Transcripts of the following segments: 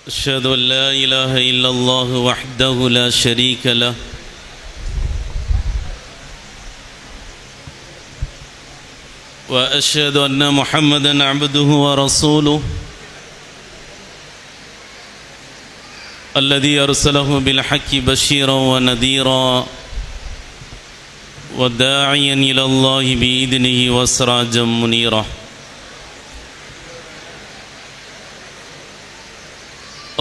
أشهد أن لا إله إلا الله وحده لا شريك له وأشهد أن محمدا عبده ورسوله الذي أرسله بالحق بشيرا ونذيرا وداعيا إلى الله بإذنه وسراجا منيرا.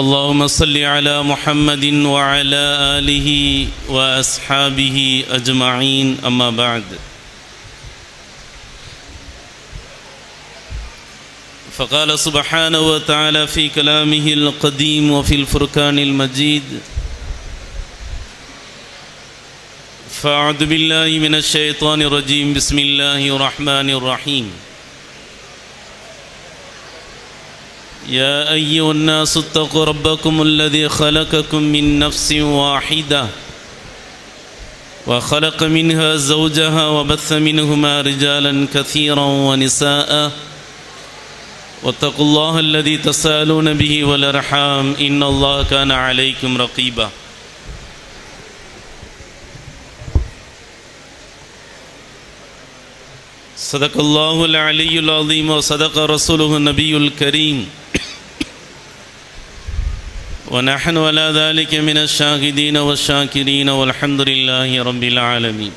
اللهم صل على محمد وعلى آله وأصحابه أجمعين. أما بعد، فقال سبحانه وتعالى في كلامه القديم وفي الفرقان المجيد: فأعوذ بالله من الشيطان الرجيم. بسم الله الرحمن الرحيم. يا أيها الناس اتقوا ربكم الذي خلقكم من نفس واحدة وخلق منها زوجها وبث منهما رجالا كثيرا ونساء واتقوا الله الذي تساءلون به والأرحام إن الله كان عليكم رقيبا. صدق الله العلي العظيم وصدق رسوله النبي الكريم ونحن على ذلك من الشاهدين والشاكرين والحمد لله رب العالمين.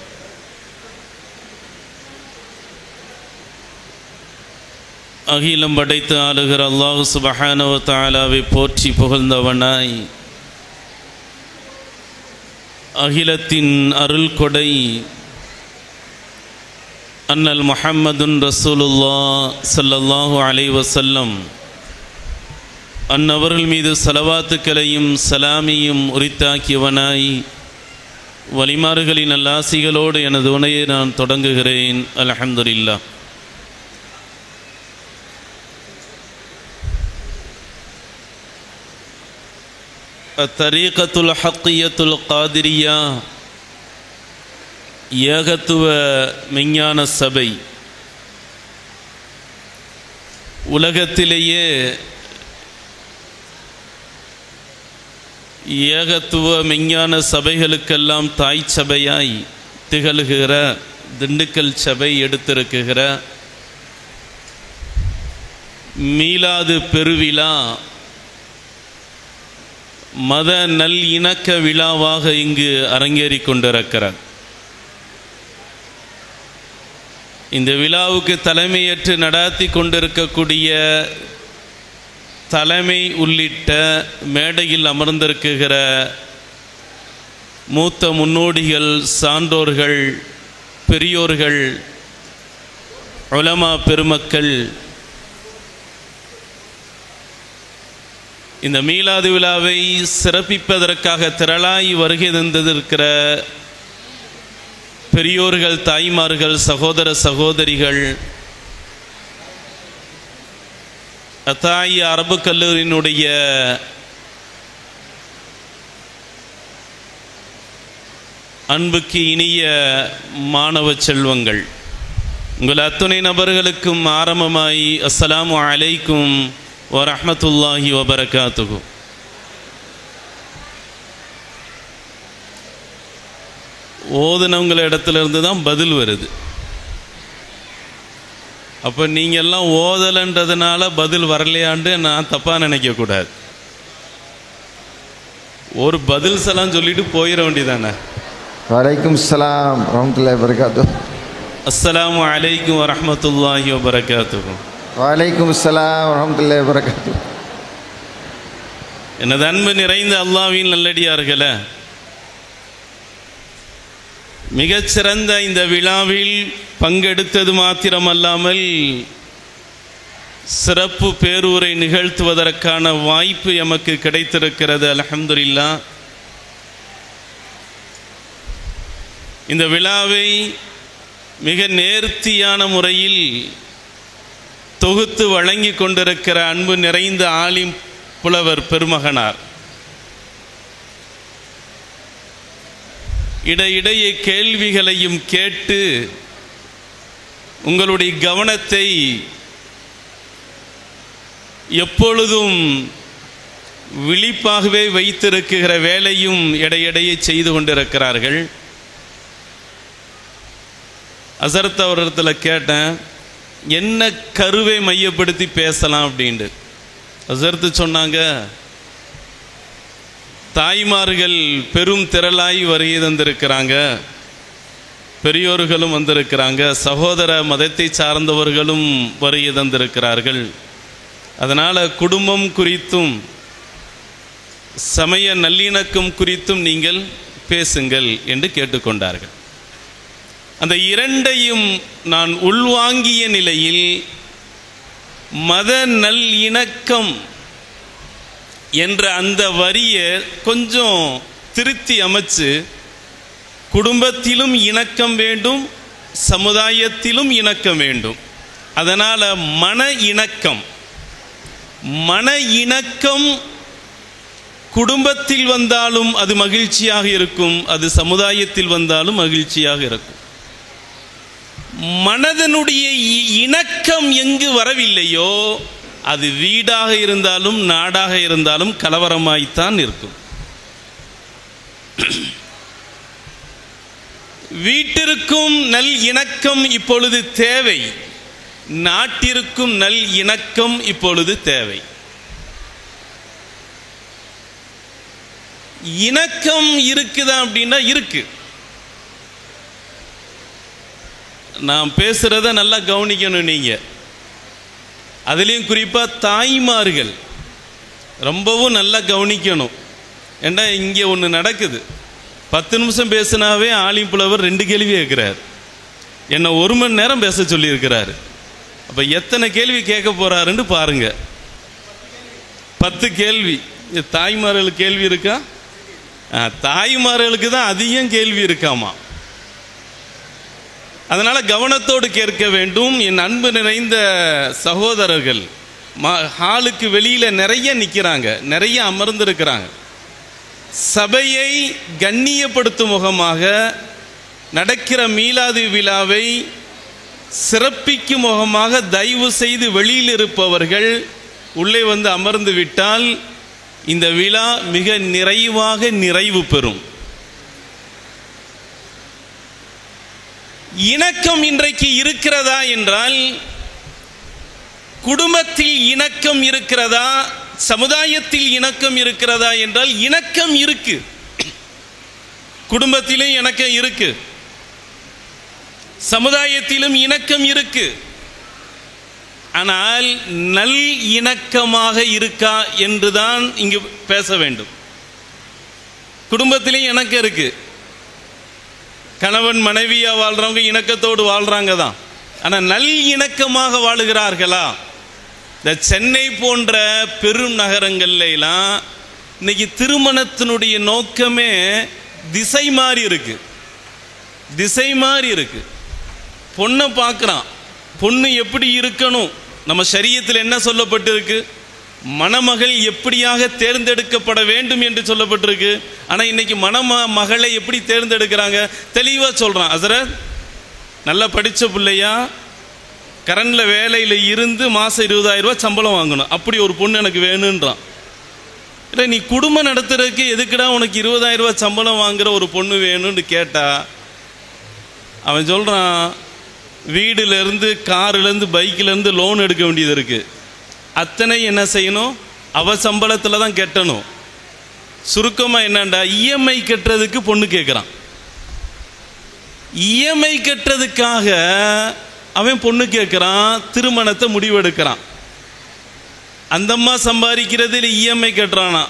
அகிலம் படைத்து ஆளுகிற அல்லாஹ் சுப்ஹானஹு வ தஆலாவை போற்றி புகழ்ந்தவனாய், அகிலத்தின் அருள் கொடை அன்னல் முஹம்மதுன் ரசூலுல்லாஹ் ஸல்லல்லாஹு அலைஹி வஸல்லம் அன்னவர்கள் மீது ஸலவாத்துக்களையும் சலாமியும் உரித்தாக்கியவனாய், வலிமார்களின் நல்லாசிகளோடு எனது உரையை நான் தொடங்குகிறேன். அல்ஹம்துலில்லாஹ். தரீகத்துல் ஹக்கியத்துல் காதிரியா ஏகத்துவ மெஞ்ஞான சபை உலகத்திலேயே ஏகத்துவ மெஞ்ஞான சபைகளுக்கெல்லாம் தாய் சபையாய் திகழ்கிற திண்டுக்கல் சபை எடுத்திருக்குகிற மீலாது பெருவிழா மத நல் இணக்க விழாவாக இங்கு அரங்கேறி கொண்டிருக்கிறார். இந்த விழாவுக்கு தலைமையேற்று நடாத்தி கொண்டிருக்கக்கூடிய தலைமை உள்ளிட்ட மேடையில் அமர்ந்திருக்குகிற மூத்த முன்னோடிகள், சான்றோர்கள், பெரியோர்கள், உலமா பெருமக்கள், இந்த மீலாது விழாவை சிறப்பிப்பதற்காக திரளாய் வருகை தந்திருக்கிற பெரியோர்கள், தாய்மார்கள், சகோதர சகோதரிகள், அத்தாயி அரபு கல்லூரியினுடைய அன்புக்கு இனிய மாணவ செல்வங்கள், உங்கள் அத்துணை நபர்களுக்கும் ஆரம்பமாய் அஸ்ஸலாமு அலைக்கும் வரஹ்மத்துல்லாஹி வபரகாத்துஹு. ஓதுனவங்கள இடத்துலேருந்து தான் பதில் வருது. அப்போ நீங்கள்லாம் ஓதலைன்றதுனால பதில் வரலையாண்டு நான் தப்பாக நினைக்கக்கூடாது. ஒரு பதில் சலாம் சொல்லிட்டு போயிட வேண்டியதானே. வலைக்கும் சலாம் வரஹ்மத்துல்லாஹி வபரகாத்துஹு. அஸ்ஸலாமு அலைக்கும் வரஹ்மத்துல்லாஹி வபரகாத்துஹு. வலைக்கும் சலாம் வரஹ்மத்துல்லாஹி வபரகாத்துஹு. எனது அன்பு நிறைந்த அல்லாஹ்வின் நல்லடியார்களே, மிகச்சிறந்த இந்த விழாவில் பங்கெடுத்தது மாத்திரமல்லாமல் சிறப்பு பேரூரை நிகழ்த்துவதற்கான வாய்ப்பு எமக்கு கிடைத்திருக்கிறது. அல்ஹம்துலில்லாஹ். இந்த விழாவை மிக நேர்த்தியான முறையில் தொகுத்து வழங்கி கொண்டிருக்கிற அன்பு நிறைந்த ஆலிம் புலவர் பெருமகனார், இடையிடையே கேள்விகளையும் கேட்டு உங்களுடைய கவனத்தை எப்பொழுதும் விழிப்பாகவே வைத்திருக்கிற வேலையும் இடையிடையே செய்து கொண்டிருக்கிறார்கள். ஹஸரத் அவரிடத்தில் கேட்டேன், என்ன கருவை மையப்படுத்தி பேசலாம் அப்படின்ட்டு. ஹஸரத் சொன்னாங்க, தாய்மார்கள் பெரும் திரளாய் வருகை தந்திருக்கிறாங்க, பெரியோர்களும் வந்திருக்கிறாங்க, சகோதர மதத்தை சார்ந்தவர்களும் வருகை தந்திருக்கிறார்கள். அதனால் குடும்பம் குறித்தும் சமய நல்லிணக்கம் குறித்தும் நீங்கள் பேசுங்கள் என்று கேட்டுக்கொண்டார்கள். அந்த இரண்டையும் நான் உள்வாங்கிய நிலையில் மத நல்லிணக்கம் என்ற அந்த வரியை கொஞ்சம் திருத்தி அமைச்சு, குடும்பத்திலும் இணக்கம் வேண்டும், சமுதாயத்திலும் இணக்கம் வேண்டும். அதனால் மன இணக்கம் குடும்பத்தில் வந்தாலும் அது மகிழ்ச்சியாக இருக்கும், அது சமுதாயத்தில் வந்தாலும் மகிழ்ச்சியாக இருக்கும். மனதனுடைய இணக்கம் எங்கு வரவில்லையோ அது வீடாக இருந்தாலும் நாடாக இருந்தாலும் கலவரமாய்த்தான் இருக்கும். வீட்டிற்கும் நல் இணக்கம் இப்பொழுது தேவை, நாட்டிற்கும் நல் இணக்கம் இப்பொழுது தேவை. இணக்கம் இருக்குதா அப்படின்னா இருக்கு. நான் பேசுறத நல்லா கவனிக்கணும் நீங்க. அதுலேயும் குறிப்பாக தாய்மார்கள் ரொம்பவும் நல்லா கவனிக்கணும். ஏண்டா இங்கே ஒன்று நடக்குது, 10 நிமிஷம் பேசினாவே ஆலிம் புலவர் 2 கேள்வி கேட்குறாரு, என்னை 1 மணி நேரம் பேச சொல்லியிருக்கிறாரு. அப்போ எத்தனை கேள்வி கேட்க போறாருன்னு பாருங்க. 10 கேள்வி. தாய்மார்களுக்கு கேள்வி இருக்கா? தாய்மார்களுக்கு தான் அதிகம் கேள்வி இருக்காமா. அதனால கவனத்தோடு கேட்க வேண்டும். என் அன்பு நிறைந்த சகோதரர்கள் ஹாலுக்கு வெளியில நிறைய நிற்கிறாங்க, நிறைய அமர்ந்திருக்கிறாங்க. சபையை கண்ணியப்படுத்தும் முகமாக நடக்கிற மீலாது விழாவை சிறப்பிக்கும் முகமாக தயவு செய்து வெளியில் இருப்பவர்கள் உள்ளே வந்து அமர்ந்து விட்டால் இந்த விழா மிக நிறைவாக நிறைவு பெறும். இணக்கம் இன்றைக்கு இருக்கிறதா என்றால், குடும்பத்தில் இணக்கம் இருக்கிறதா, சமுதாயத்தில் இணக்கம் இருக்கிறதா என்றால் இணக்கம் இருக்கு. குடும்பத்திலும் இணக்கம் இருக்கு, சமுதாயத்திலும் இணக்கம் இருக்கு. ஆனால் நல் இணக்கமாக இருக்கா என்றுதான் இங்கு பேச வேண்டும். குடும்பத்திலும் இணக்கம் இருக்கு, கணவன் மனைவியா வாழ்றவங்க இணக்கத்தோடு வாழ்றாங்க தான். ஆனால் நல் இணக்கமாக வாழுகிறார்களா? இந்த சென்னை போன்ற பெரும் நகரங்கள்ல எல்லாம் இன்னைக்கு திருமணத்தினுடைய நோக்கமே திசை மாறி இருக்கு, திசை மாறி இருக்கு. பொண்ணை பார்க்குறான், பொண்ணு எப்படி இருக்கணும், நம்ம ஷரியத்தில் என்ன சொல்லப்பட்டிருக்கு, மணமகள் எப்படியாக தேர்ந்தெடுக்கப்பட வேண்டும் என்று சொல்லப்பட்டிருக்கு. ஆனால் இன்னைக்கு மணமகளை எப்படி தேர்ந்தெடுக்கிறாங்க தெளிவாக சொல்கிறான். ஹஸரத் நல்லா படித்த பிள்ளையா, கரண்டில் வேலையில் இருந்து மாதம் 20,000 ரூபா சம்பளம் வாங்கணும், அப்படி ஒரு பொண்ணு எனக்கு வேணுன்றான். இல்லை நீ குடும்பம் நடத்துறதுக்கு எதுக்குடா உனக்கு 20,000 ரூபா சம்பளம் வாங்குற ஒரு பொண்ணு வேணும்னு கேட்டா அவன் சொல்கிறான், வீடுலேருந்து காருலேருந்து பைக்கிலேருந்து லோன் எடுக்க வேண்டியது இருக்குது, அத்தனை என்ன செய்யணும், அவ சம்பளத்தில் தான் கட்டணும். சுருக்கமாக என்னண்டா, இஎம்ஐ கட்டுறதுக்கு பொண்ணு கேட்குறான். இஎம்ஐ கட்டுறதுக்காக அவன் பொண்ணு கேட்குறான், திருமணத்தை முடிவெடுக்கிறான். அந்த அம்மா சம்பாதிக்கிறது இஎம்ஐ கட்டுறானா,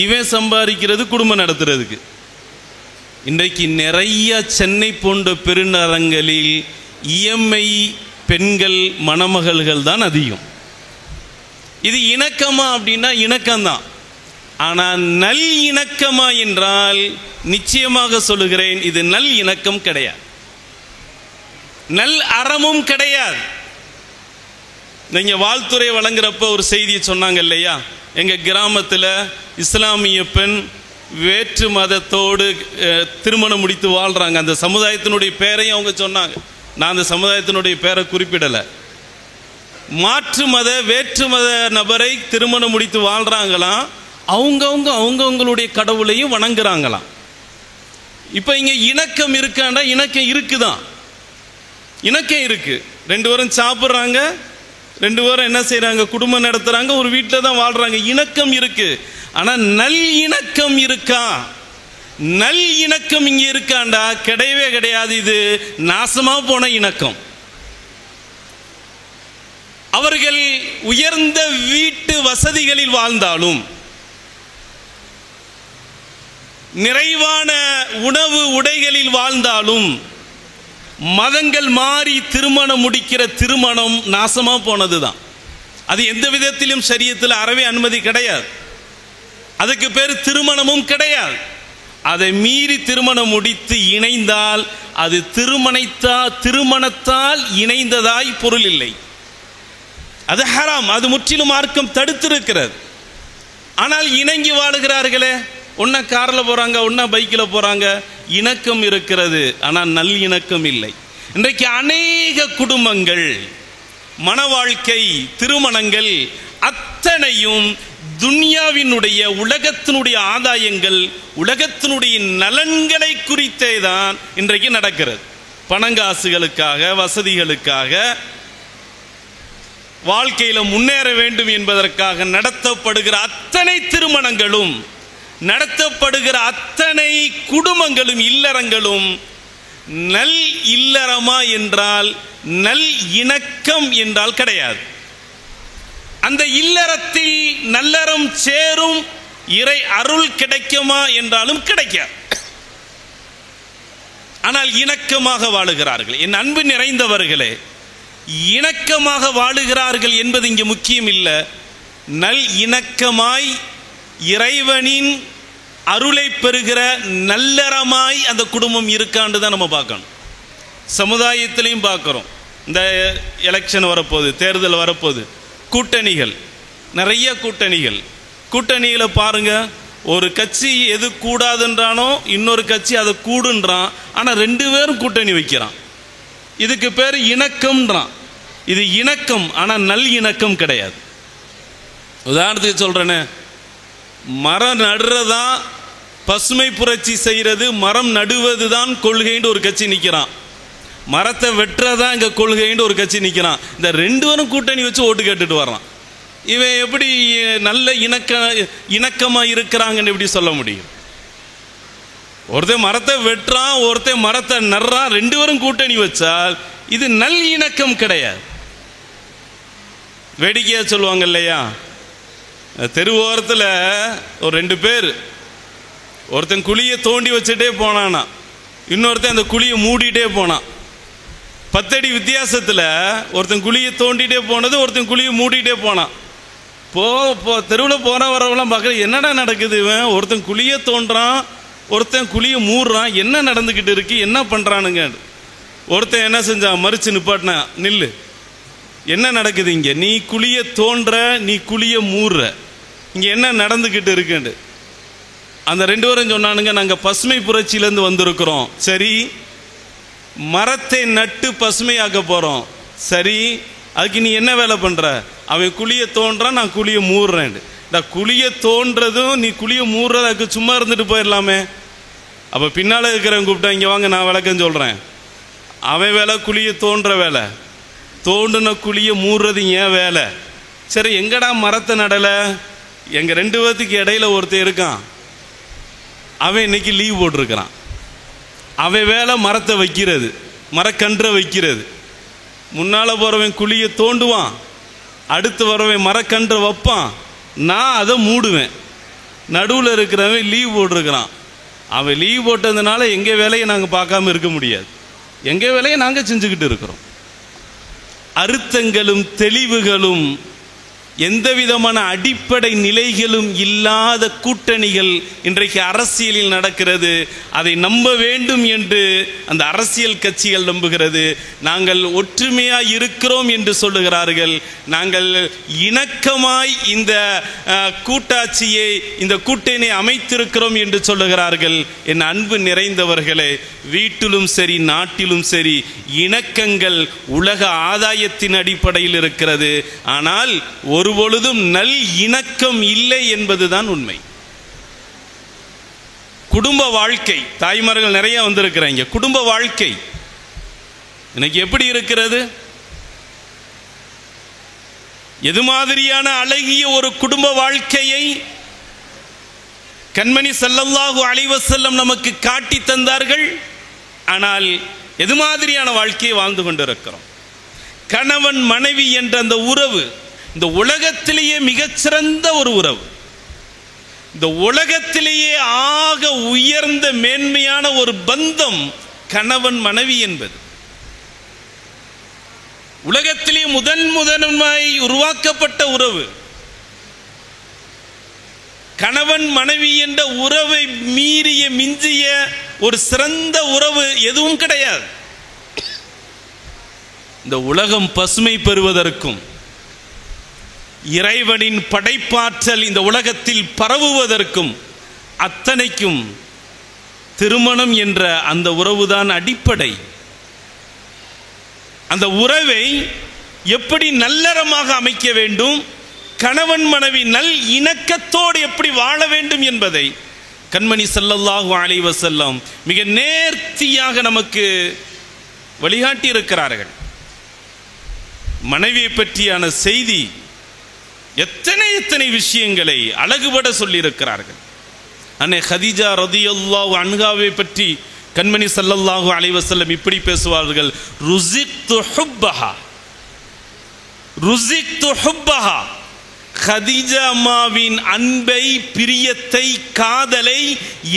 இவன் சம்பாதிக்கிறது குடும்பம் நடத்துறதுக்கு. இன்றைக்கு நிறைய சென்னை போன்ற பெருநகரங்களில் இஎம்ஐ பெண்கள் மணமகள்கள் தான் அதிகம். இது இணக்கமா அப்படின்னா இணக்கம்தான். ஆனால் நல் இணக்கமா என்றால் நிச்சயமாக சொல்லுகிறேன், இது நல் இணக்கம் கிடையாது, நல் அறமும் கிடையாது. நீங்க வாழ்த்துறை வழங்குறப்ப ஒரு செய்தியை சொன்னாங்க இல்லையா, எங்க கிராமத்தில் இஸ்லாமிய பெண் வேற்று மதத்தோடு திருமணம் முடித்து வாழ்றாங்க. அந்த சமுதாயத்தினுடைய பேரையும் அவங்க சொன்னாங்க, நான் அந்த சமுதாயத்தினுடைய பேரை குறிப்பிடலை. மாற்று மத வேற்று மத நபரை திருமணம் முடித்து வாழ்றாங்களாம். அவங்கவுங்களுடைய கடவுளையும் வணங்குறாங்களாம். இப்போ இங்கே இணக்கம் இருக்காண்டா, இணக்கம் இருக்குதான், இணக்கம் இருக்கு. 2 பேரும் சாப்பிட்றாங்க, 2 பேரும் என்ன செய்கிறாங்க, குடும்பம் நடத்துகிறாங்க, ஒரு வீட்டில் தான் வாழ்கிறாங்க, இணக்கம் இருக்கு. ஆனால் நல் இணக்கம் இருக்கா? நல் இணக்கம் இங்கே இருக்காண்டா? கிடையவே கிடையாது. இது நாசமாக போன இணக்கம். அவர்கள் உயர்ந்த வீட்டு வசதிகளில் வாழ்ந்தாலும், நிறைவான உணவு உடைகளில் வாழ்ந்தாலும், மதங்கள் மாறி திருமணம் முடிக்கிற திருமணம் நாசமா போனதுதான். அது எந்த விதத்திலும் ஷரியத்தில் அறவே அனுமதி கிடையாது. அதுக்கு பேர் திருமணமும் கிடையாது. அதை மீறி திருமணம் முடித்து இணைந்தால் அது திருமணத்தால் இணைந்ததாய் பொருள் இல்லை. அது ஹராம். அது முற்றிலும் மார்க்கம் தடுத்திருக்கிறது. ஆனால் இணங்கி வாழுகிறார்களே, ஒன்னா காரில் போறாங்க, ஒன்னா பைக்கில் போறாங்க, இணக்கம் இருக்கிறது. ஆனால் நல் இணக்கம் இல்லை. இன்றைக்கு அநேக குடும்பங்கள், மன வாழ்க்கை, திருமணங்கள் அத்தனையும் துன்யாவினுடைய, உலகத்தினுடைய ஆதாயங்கள், உலகத்தினுடைய நலன்களை குறித்தே தான் இன்றைக்கு நடக்கிறது. பணங்காசுகளுக்காக, வசதிகளுக்காக, வாழ்க்கையில முன்னேற வேண்டும் என்பதற்காக நடத்தப்படுகிற அத்தனை திருமணங்களும், நடத்தப்படுகிற அத்தனை குடும்பங்களும், இல்லறங்களும் நல் இல்லறமா என்றால், நல் இணக்கம் என்றால் கிடையாது. அந்த இல்லறத்தில் நல்லறம் சேரும் இறை அருள் கிடைக்குமா என்றாலும் கிடைக்காது. ஆனால் இணக்கமாக வாழுகிறார்கள். என் அன்பு நிறைந்தவர்களே, இணக்கமாக வாழுகிறார்கள் என்பது இங்கே முக்கியம் இல்லை. நல் இணக்கமாய் இறைவனின் அருளை பெறுகிற நல்லறமாய் அந்த குடும்பம் இருக்கான்னு தான் நம்ம பார்க்கணும். சமுதாயத்திலையும் பார்க்குறோம். இந்த எலெக்ஷன் வரப்போகுது, தேர்தல் வரப்போகுது, கூட்டணிகள், நிறைய கூட்டணிகளை பாருங்க. ஒரு கட்சி எது கூடாதுன்றானோ இன்னொரு கட்சி அதை கூடுன்றான். ஆனால் 2 பேரும் கூட்டணி வைக்கிறான். இதுக்கு பேர் இணக்கம்ன்றான். இது இணக்கம், ஆனால் நல் இணக்கம் கிடையாது. உதாரணத்துக்கு சொல்றேன்னு, மரம் நடுறதா, பசுமை புரட்சி செய்யறது, மரம் நடுவது தான் கொள்கைன்னு ஒரு கட்சி நிற்கிறான். மரத்தை வெட்டுறதா இங்க கொள்கைன்னு ஒரு கட்சி நிற்கிறான். இந்த 2 பேரும் கூட்டணி வச்சு ஓட்டு கேட்டுட்டு வர்றான். இவன் எப்படி நல்ல இணக்கமா இருக்கிறாங்கன்னு எப்படி சொல்ல முடியும்? ஒருத்தன் மரத்தை வெட்டுறான், ஒருத்தன் மரத்தை நடுறான், 2 பேரும் கூட்டணி வச்சால் இது நல் இணக்கம் கிடையாது. வேடிக்கையா சொல்லுவாங்க இல்லையா, தெருவோரத்தில் ஒரு 2 பேர், ஒருத்தன் குழியை தோண்டி வச்சுட்டே போனானா, இன்னொருத்தன் அந்த குழியை மூடிட்டே போனான். 10 அடி வித்தியாசத்தில் ஒருத்தன் குழியை தோண்டிட்டே போனது, ஒருத்தன் குழியை மூடிட்டே போனான். தெருவில் போன வரவெல்லாம் பார்க்குற, என்னடா நடக்குது, இவன் ஒருத்தன் குழியை தோன்றான், ஒருத்தன் குழியை மூடுறான், என்ன நடந்துக்கிட்டு இருக்கு, என்ன பண்ணுறானுங்க. ஒருத்தன் என்ன செஞ்சான், மறிச்சு நிப்பாட்டினா, நில்லு, என்ன நடக்குது இங்கே, நீ குழியை தோன்ற, நீ குழியை மூடுற, இங்கே என்ன நடந்துக்கிட்டு இருக்குன்னு. அந்த 2 பேரும் சொன்னானுங்க, நாங்கள் பசுமை புரட்சியிலேருந்து வந்திருக்கிறோம். சரி, மரத்தை நட்டு பசுமையாக்க போகிறோம். சரி, அதுக்கு நீ என்ன வேலை பண்ணுற? அவன் குழியை தோன்றான், நான் குழியை மூடுறேன். இந்த குழியை தோன்றதும் நீ குழியை மூடுறது, அதுக்கு சும்மா இருந்துட்டு போயிடலாமே. அப்போ பின்னால் இருக்கிறவன் கூப்பிட்டா, இங்கே வாங்க, நான் விளக்கம் சொல்கிறேன். அவன் வேலை குழியை தோன்ற வேலை, தோண்டின குழியை மூடுறது ஏன் வேலை. சரி, எங்கடா மரத்தை நடலை? எங்கள் 2 பேர்த்துக்கு இடையில ஒருத்தர் இருக்கான், அவன் இன்னைக்கு லீவ் போட்டிருக்கிறான். அவன் வேலை மரத்தை வைக்கிறது, மரக்கன்றை வைக்கிறது. முன்னால் போகிறவன் குழியை தோண்டுவான், அடுத்து வரவன் மரக்கன்றை வைப்பான், நான் அதை மூடுவேன். நடுவில் இருக்கிறவன் லீவ் போட்டிருக்கிறான். அவன் லீவ் போட்டதுனால எங்கள் வேலையை நாங்கள் பார்க்காம இருக்க முடியாது, எங்கள் வேலையை நாங்கள் செஞ்சுக்கிட்டு இருக்கிறோம். அர்த்தங்களும் தெளிவுகளும் எந்த விதமான அடிப்படை நிலைகளும் இல்லாத கூட்டணிகள் இன்றைக்கு அரசியலில் நடக்கிறது. அதை நம்ப வேண்டும் என்று அந்த அரசியல் கட்சிகள் நம்புகிறது. நாங்கள் ஒற்றுமையாய் இருக்கிறோம் என்று சொல்லுகிறார்கள். நாங்கள் இணக்கமாய் இந்த கூட்டாட்சியை, இந்த கூட்டணி அமைத்திருக்கிறோம் என்று சொல்லுகிறார்கள். என் அன்பு நிறைந்தவர்களே, வீட்டிலும் சரி நாட்டிலும் சரி இணக்கங்கள் உலக ஆதாயத்தின் அடிப்படையில் இருக்கிறது. ஆனால் ஒருபொழுதும் நல் இணக்கம் இல்லை என்பதுதான் உண்மை. குடும்ப வாழ்க்கை, தாய்மார்கள் நிறைய வந்திருக்கிறாங்க. குடும்ப வாழ்க்கை இன்னைக்கு எப்படி இருக்கிறது? எது மாதிரியான அழகிய ஒரு குடும்ப வாழ்க்கையை கண்மணி ஸல்லல்லாஹு அலைஹி வஸல்லம் நமக்கு காட்டி தந்தார்கள். ஆனால் எது மாதிரியான வாழ்க்கையை வாழ்ந்து கொண்டிருக்கிறோம்? கணவன் மனைவி என்ற அந்த உறவு இந்த உலகத்திலேயே மிகச்சிறந்த ஒரு உறவு, இந்த உலகத்திலேயே ஆக உயர்ந்த மேன்மையான ஒரு பந்தம் கணவன் மனைவி என்பது. உலகத்திலே முதன்மாய் உருவாக்கப்பட்ட உறவு. கணவன் மனைவி என்ற உறவை மீறிய மிஞ்சிய ஒரு சிறந்த உறவு எதுவும் கிடையாது. இந்த உலகம் பசுமை பெறுவதற்கும் இறைவனின் படைப்பாற்றல் இந்த உலகத்தில் பரவுவதற்கும் அத்தனைக்கும் திருமணம் என்ற அந்த உறவுதான் அடிப்படை. அந்த உறவை எப்படி நல்லறமாக அமைக்க வேண்டும், கணவன் மனைவி நல் இணக்கத்தோடு எப்படி வாழ வேண்டும் என்பதை கண்மணி ஸல்லல்லாஹு அலைஹி வஸல்லம் மிக நேர்த்தியாக நமக்கு வழிகாட்டி இருக்கிறார்கள். மனைவியை பற்றியான செய்தி எத்தனை விஷயங்களை அழகுபட சொல்லி இருக்கிறார்கள். அன்னை ஹதீஜா ரலியல்லாஹு அன்ஹாவை பற்றி கண்மணி ஸல்லல்லாஹு அலைஹி வஸல்லம் இப்படி பேசுவார்கள், ருஸிக்து ஹுப்பஹா, ருஸிக்து ஹுப்பஹா. ஹதீஜா அம்மாவின் அன்பை, பிரியத்தை, காதலை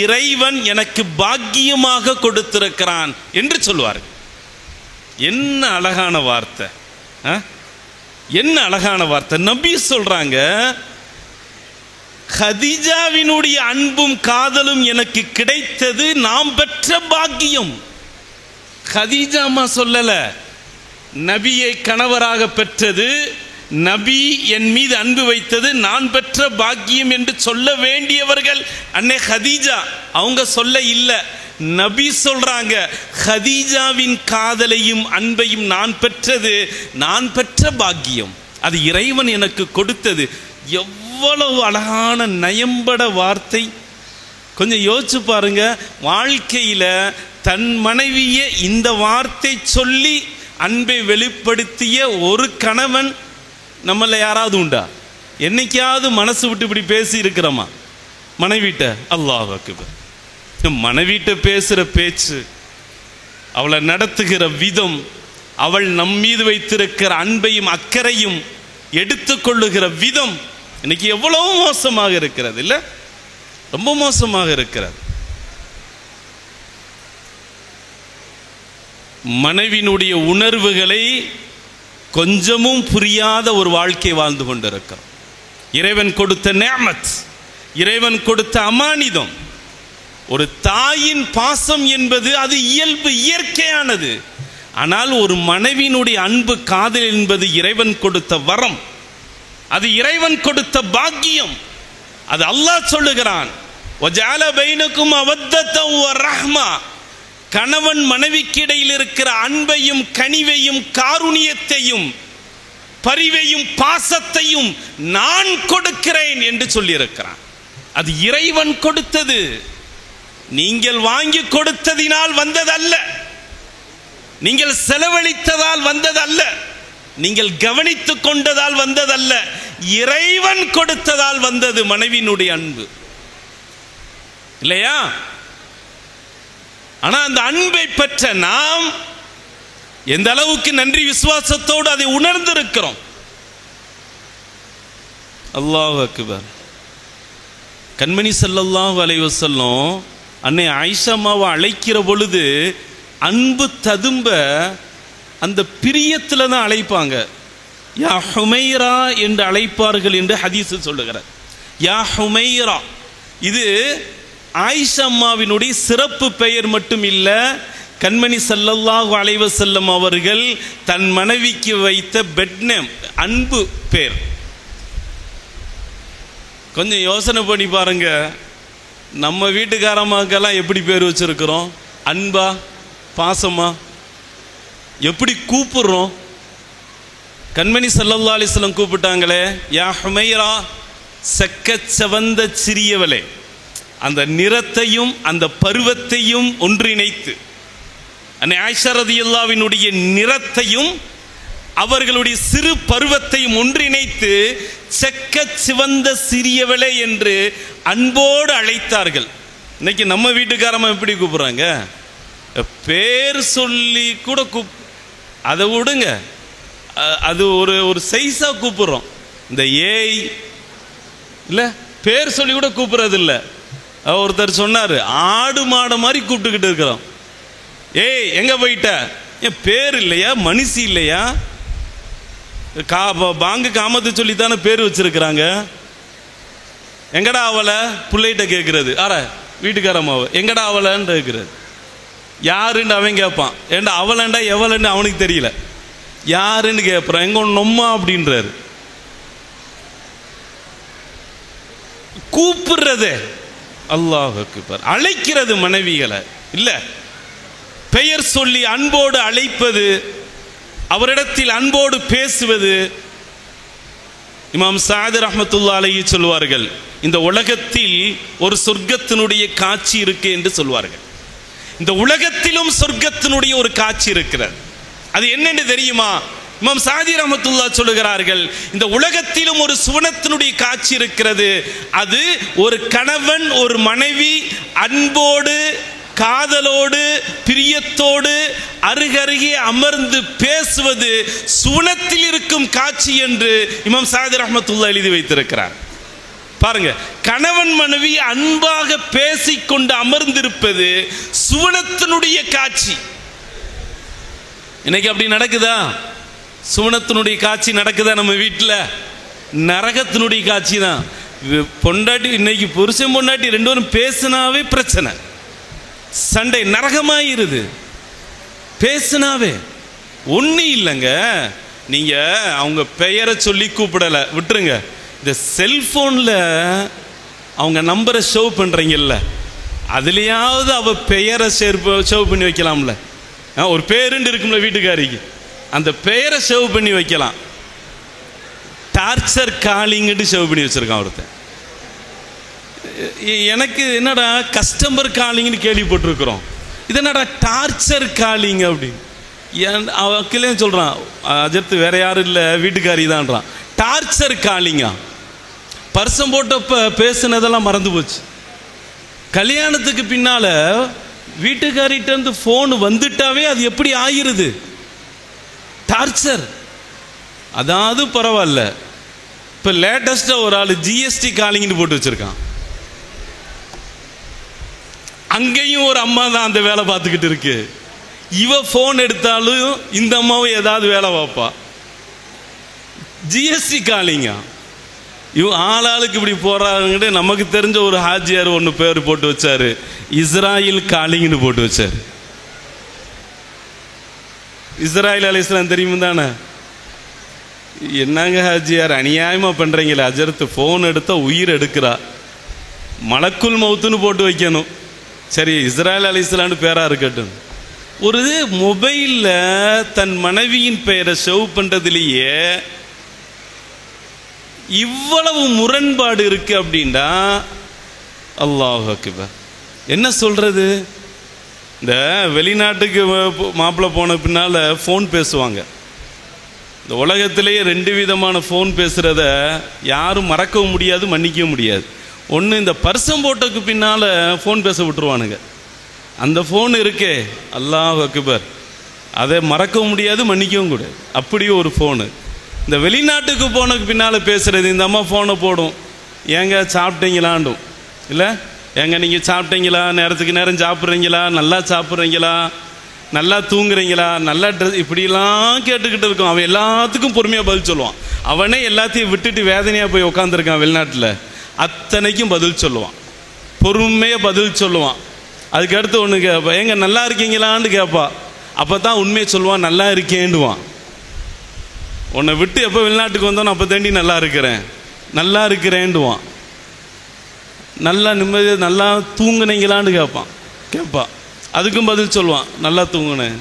இறைவன் எனக்கு பாக்கியமாக கொடுத்திருக்கிறான் என்று சொல்வார்கள். என்ன அழகான வார்த்தை, என்ன அழகான வார்த்தை. நபி சொல்றாங்க, ஹதீஜாவினுடைய அன்பும் காதலும் எனக்கு கிடைத்தது நாம் பெற்ற பாக்கியம். ஹதீஜா அம்மா சொல்லல, நபியை கணவராக பெற்றது, நபி என் மீது அன்பு வைத்தது நான் பெற்ற பாக்கியம் என்று சொல்ல வேண்டியவர்கள் அன்னை ஹதீஜா. அவங்க சொல்ல இல்ல, நபி சொல்றாங்க, ஹதீஜாவின் காதலையும் அன்பையும் நான் பெற்றது நான் பெற்ற பாக்கியம், அது இறைவன் எனக்கு கொடுத்தது. எவ்வளவு அழகான நயம்பட வார்த்தை. கொஞ்சம் யோசிச்சு பாருங்க. வாழ்க்கையில தன் மனைவியை இந்த வார்த்தை சொல்லி அன்பை வெளிப்படுத்திய ஒரு கணவன் நம்மள யாராவது உண்டா? என்னைக்காவது மனசு விட்டு இப்படி பேசி இருக்கிறோமா மனைவிட்ட? அல்லாஹ் அக்பர். மனைவிட்ட பேசுற பேச்சு, அவளை நடத்துகிற விதம், அவள் நம் மீது வைத்திருக்கிற அன்பையும் அக்கறையும் எடுத்துக்கொள்ளுகிற விதம் இன்னைக்கு எவ்வளவு மோசமாக இருக்கிறது இல்ல? ரொம்ப மோசமாக இருக்கிறது. மனைவியினுடைய உணர்வுகளை கொஞ்சமும் புரியாத ஒரு வாழ்க்கை வாழ்ந்து கொண்டிருக்கிறோம். இறைவன் கொடுத்த நிஅமத், இறைவன் கொடுத்த அமானிதம். ஒரு தாயின் பாசம் என்பது அது இயல்பு, இயற்கையானது. ஆனால் ஒரு மனைவியினுடைய அன்பு, காதல் என்பது இறைவன் கொடுத்த வரம், அது இறைவன் கொடுத்த பாக்கியம். அது அல்லாஹ் சொல்லுகிறான், வஜஅல பைனக்கும் அவத்தத வ ரஹ்மா. கணவன் மனைவிக்கு இடையில் இருக்கிற அன்பையும் கனிவையும் காருண்யத்தையும் பரிவையும் பாசத்தையும் நான் கொடுக்கிறேன் என்று சொல்லியிருக்கிறான். அது இறைவன் கொடுத்தது, நீங்கள் வாங்கி கொடுத்ததினால் வந்ததல்ல, நீங்கள் செலவழித்ததால் வந்ததல்ல, நீங்கள் கவனித்துக் கொண்டதால் வந்ததல்ல, இறைவன் கொடுத்ததால் வந்தது மனைவியினுடைய அன்பு இல்லையா? ஆனா அந்த அன்பை பெற்ற நாம் எந்த அளவுக்கு நன்றி விசுவாசத்தோடு அதை உணர்ந்திருக்கிறோம். அல்லாஹ் அக்பர். கண்மணி ஸல்லல்லாஹு அலைஹி வஸல்லம் அன்னை ஆயிஷா அம்மாவை அழைக்கிற பொழுது அன்பு ததும்ப அந்த பிரியத்தில் தான் அழைப்பாங்க. யா ஹுமைரா என்று அழைப்பார்கள் என்று ஹதீஸ் சொல்லுகிறார். யா ஹுமைரா, இது ஆயிஷா அம்மாவினுடைய சிறப்பு பெயர் மட்டும் இல்ல, கண்மணி ஸல்லல்லாஹு அலைஹி வஸல்லம் அவர்கள் தன் மனைவிக்கு வைத்த பெட் நேம், அன்பு பேர். கொஞ்சம் யோசனை பண்ணி பாருங்க, நம்ம வீட்டுக்காரமாக்கெல்லாம் எப்படி பேர் வச்சிருக்கிறோம்? அன்பா, பாசமா, எப்படி கூப்பிடுறோம்? கண்மணி ஸல்லல்லாஹு அலைஹி வஸல்லம் கூப்பிட்டாங்களே, யா ஹுமைரா, செக்கச்சவந்த சிறியவளே. அந்த நிறத்தையும் அந்த பருவத்தையும் ஒன்றிணைத்து, அன்னை ஆயிஷா ரலியல்லாஹுவினுடைய நிறத்தையும் அவர்களுடைய சிறு பருவத்தையும் ஒன்றிணைத்து செக்கச்சிவந்த சிறியவளே என்று அன்போடு அழைத்தார்கள். இன்னைக்கு நம்ம வீட்டுக்காரமா எப்படி கூப்பிடுறாங்க? பேர் சொல்லி கூட அதை விடுங்க, அது ஒரு சைஸா கூப்பிடுறோம். இந்த ஏய் இல்ல பேர் சொல்லி கூட கூப்பிடுறது இல்லை. ஒருத்தர் சொன்னாரு, ஆடு மாடு மாதிரி கூப்பிட்டுக்கிட்டு இருக்கிறோம். ஏய் எங்க போயிட்ட? என் பேர் இல்லையா, மனுஷி இல்லையா? பாங்கு காமத்து சொல்லித்தானே பேர் வச்சிருக்கிறாங்க. எங்கடா அவளை பிள்ளைகிட்ட கேட்கறது, வீட்டுக்காரம்மாவை எங்கடா அவளைன்னு கேட்கறது. யாருன்னு அவன் கேட்பான். ஏண்டா அவளண்டா எவளன்னு அவனுக்கு தெரியல, யாருன்னு கேட்பான். எங்க நொம்மா அப்படின்றாரு. கூப்பிடுறது அல்லாஹ் அக்பர். அழைக்கிறது மனைவிகளை இல்ல, பெயர் சொல்லி அன்போடு அழைப்பது, அவரிடத்தில் அன்போடு பேசுவது. இமாம் சாதி ரஹ்மத்துல்லாஹி அலைஹி சொல்வார்கள், இந்த உலகத்தில் ஒரு சொர்க்கத்தினுடைய காட்சி இருக்கு என்று சொல்வார்கள். இந்த உலகத்திலும் சொர்க்கத்தினுடைய ஒரு காட்சி இருக்கிறது. அது என்னன்னு தெரியுமா? இமாம் சாதி ரஹ்மத்துல்லாஹி சொல்லுகிறார்கள், இந்த உலகத்திலும் ஒரு சுவனத்தினுடைய காட்சி இருக்கிறது. அது ஒரு கணவன் ஒரு மனைவி அன்போடு காதலோடு பிரியத்தோடு அருகருகே அமர்ந்து பேசுவது சுவனத்தில் இருக்கும் காட்சி என்று இமாம் சாதி ரஹ்மத்துல்லாஹி எழுதி வைத்திருக்கிறார். பாருங்க, கணவன் மனைவி அன்பாக பேசிக்கொண்டு அமர்ந்திருப்பது சுவனத்தினுடைய காட்சி. இன்னைக்கு அப்படி நடக்குதா? சுவனத்தினுடைய காட்சி நடக்குதா? நம்ம வீட்டில் நரகத்தினுடைய காட்சி தான். பொண்டாட்டி இன்னைக்கு புருஷன் பொண்டாட்டி ரெண்டு பேரும் பேசினாவே பிரச்சனை, சண்டை, நரகமாயிருது. பேசினாவே ஒண்ணு இல்லைங்க. நீங்க அவங்க பெயரை சொல்லி கூப்பிடல, விட்டுருங்க. இந்த செல்போன்ல அவங்க நம்பரை ஷேவ் பண்றீங்கல்ல, அதுலயாவது அவ பெயரை ஷேவ் பண்ணி வைக்கலாம்ல. ஒரு பேருண்டு இருக்கும்ல வீட்டுக்காரிக்கு, அந்த பெயரை ஷேவ் பண்ணி வைக்கலாம். டார்ச்சர் காலிங்ட்டு ஷேவ் பண்ணி வச்சிருக்கான் ஒருத்தன். எனக்கு என்னடா கஸ்டமர் காலிங்னு கேள்விப்பட்டிருக்கிறோம், இது என்னடா டார்ச்சர் காலிங் அப்படின்னு. அவக்கிலே சொல்றான், அஜர்த்து வேற யாரும் இல்லை வீட்டுக்காரி தான்றான். டார்ச்சர் காலிங்கா? பர்சம் போட்டப்ப பேசுனதெல்லாம் மறந்து போச்சு. கல்யாணத்துக்கு பின்னால வீட்டுக்காரிட்ட இருந்து போன் வந்துட்டாவே அது எப்படி ஆயிருது? டார்ச்சர். அதாவது பரவாயில்ல, இப்ப லேட்டஸ்டா ஒரு ஆள் ஜிஎஸ்டி காலிங்னு போட்டு வச்சிருக்கான். அங்கேயும் ஒரு அம்மா தான் அந்த வேலை பார்த்துக்கிட்டு இருக்கு. இவ போன் எடுத்தாலும் இந்த அம்மாவும் ஏதாவது வேலை பார்ப்பா. ஜிஎஸ்டி காலிங்கா? இவ ஆளாளுக்கு இப்படி போறாங்க. நமக்கு தெரிஞ்ச ஒரு ஹாஜியார் ஒன்று பேர் போட்டு வச்சாரு, இஸ்ராயில் காலிங்னு போட்டு வச்சாரு. இஸ்ராயில் அலைஹிஸ்ஸலாம் தெரியும் தானே? என்னங்க ஹாஜியார் அநியாயமா பண்றீங்களே, அஜர்த்து போன் எடுத்தா உயிர் எடுக்கிறா, மலக்குல் மௌத்துன்னு போட்டு வைக்கணும். சரி, இஸ்ராயில் அலைஹிஸ்ஸலாம்னு பேரா இருக்கட்டும். ஒரு மொபைல்ல தன் மனைவியின் பெயரை ஷேவ் பண்றதுலேயே இவ்வளவு முரண்பாடு இருக்கு அப்படின்னா அல்லாஹ் அக்பர். என்ன சொல்றது? இந்த வெளிநாட்டுக்கு மாப்பிள்ளை போன பின்னால ஃபோன் பேசுவாங்க. இந்த உலகத்திலேயே ரெண்டு விதமான ஃபோன் பேசுறத யாரும் மறக்கவும் முடியாது, மன்னிக்கவும் முடியாது. ஒன்று, இந்த பர்சம் போட்டோக்கு பின்னால ஃபோன் பேச விட்டுருவானுங்க. அந்த ஃபோன் இருக்கே, அல்லாஹ் அக்பர், அதை மறக்கவும் முடியாது, மன்னிக்கவும் கூடாது. அப்படி ஒரு ஃபோனு. இந்த வெளிநாட்டுக்கு போனதுக்கு பின்னால் பேசுகிறது, இந்த அம்மா ஃபோனை போடும், ஏங்க சாப்பிட்டீங்களாண்டும், இல்லை ஏங்க நீங்கள் சாப்பிட்டீங்களா, நேரத்துக்கு நேரம் சாப்பிட்றீங்களா, நல்லா சாப்பிட்றீங்களா, நல்லா தூங்குறீங்களா, நல்லா ட்ரெஸ், இப்படிலாம் கேட்டுக்கிட்டு இருக்கோம். அவன் எல்லாத்துக்கும் பொறுமையாக பதில் சொல்லுவான். அவனே எல்லாத்தையும் விட்டுட்டு வேதனையாக போய் உட்காந்துருக்கான் வெளிநாட்டில், அத்தனைக்கும் பதில் சொல்லுவான், பொறுமையாக பதில் சொல்லுவான். அதுக்கடுத்து ஒன்று கேட்பா, ஏங்க நல்லா இருக்கீங்களான்னு கேட்பா. அப்போ தான் உண்மையை சொல்லுவான், நல்லா இருக்கேன்டுவான். உன்னை விட்டு எப்போ வெளிநாட்டுக்கு வந்தோன்னு அப்போ தாண்டி நல்லா இருக்கிறேன், நல்லா இருக்கிறேன்டுவான். நல்லா நிம்மதியாக நல்லா தூங்குனீங்களான்னு கேட்பான். அதுக்கும் பதில் சொல்லுவான், நல்லா தூங்குனேன்.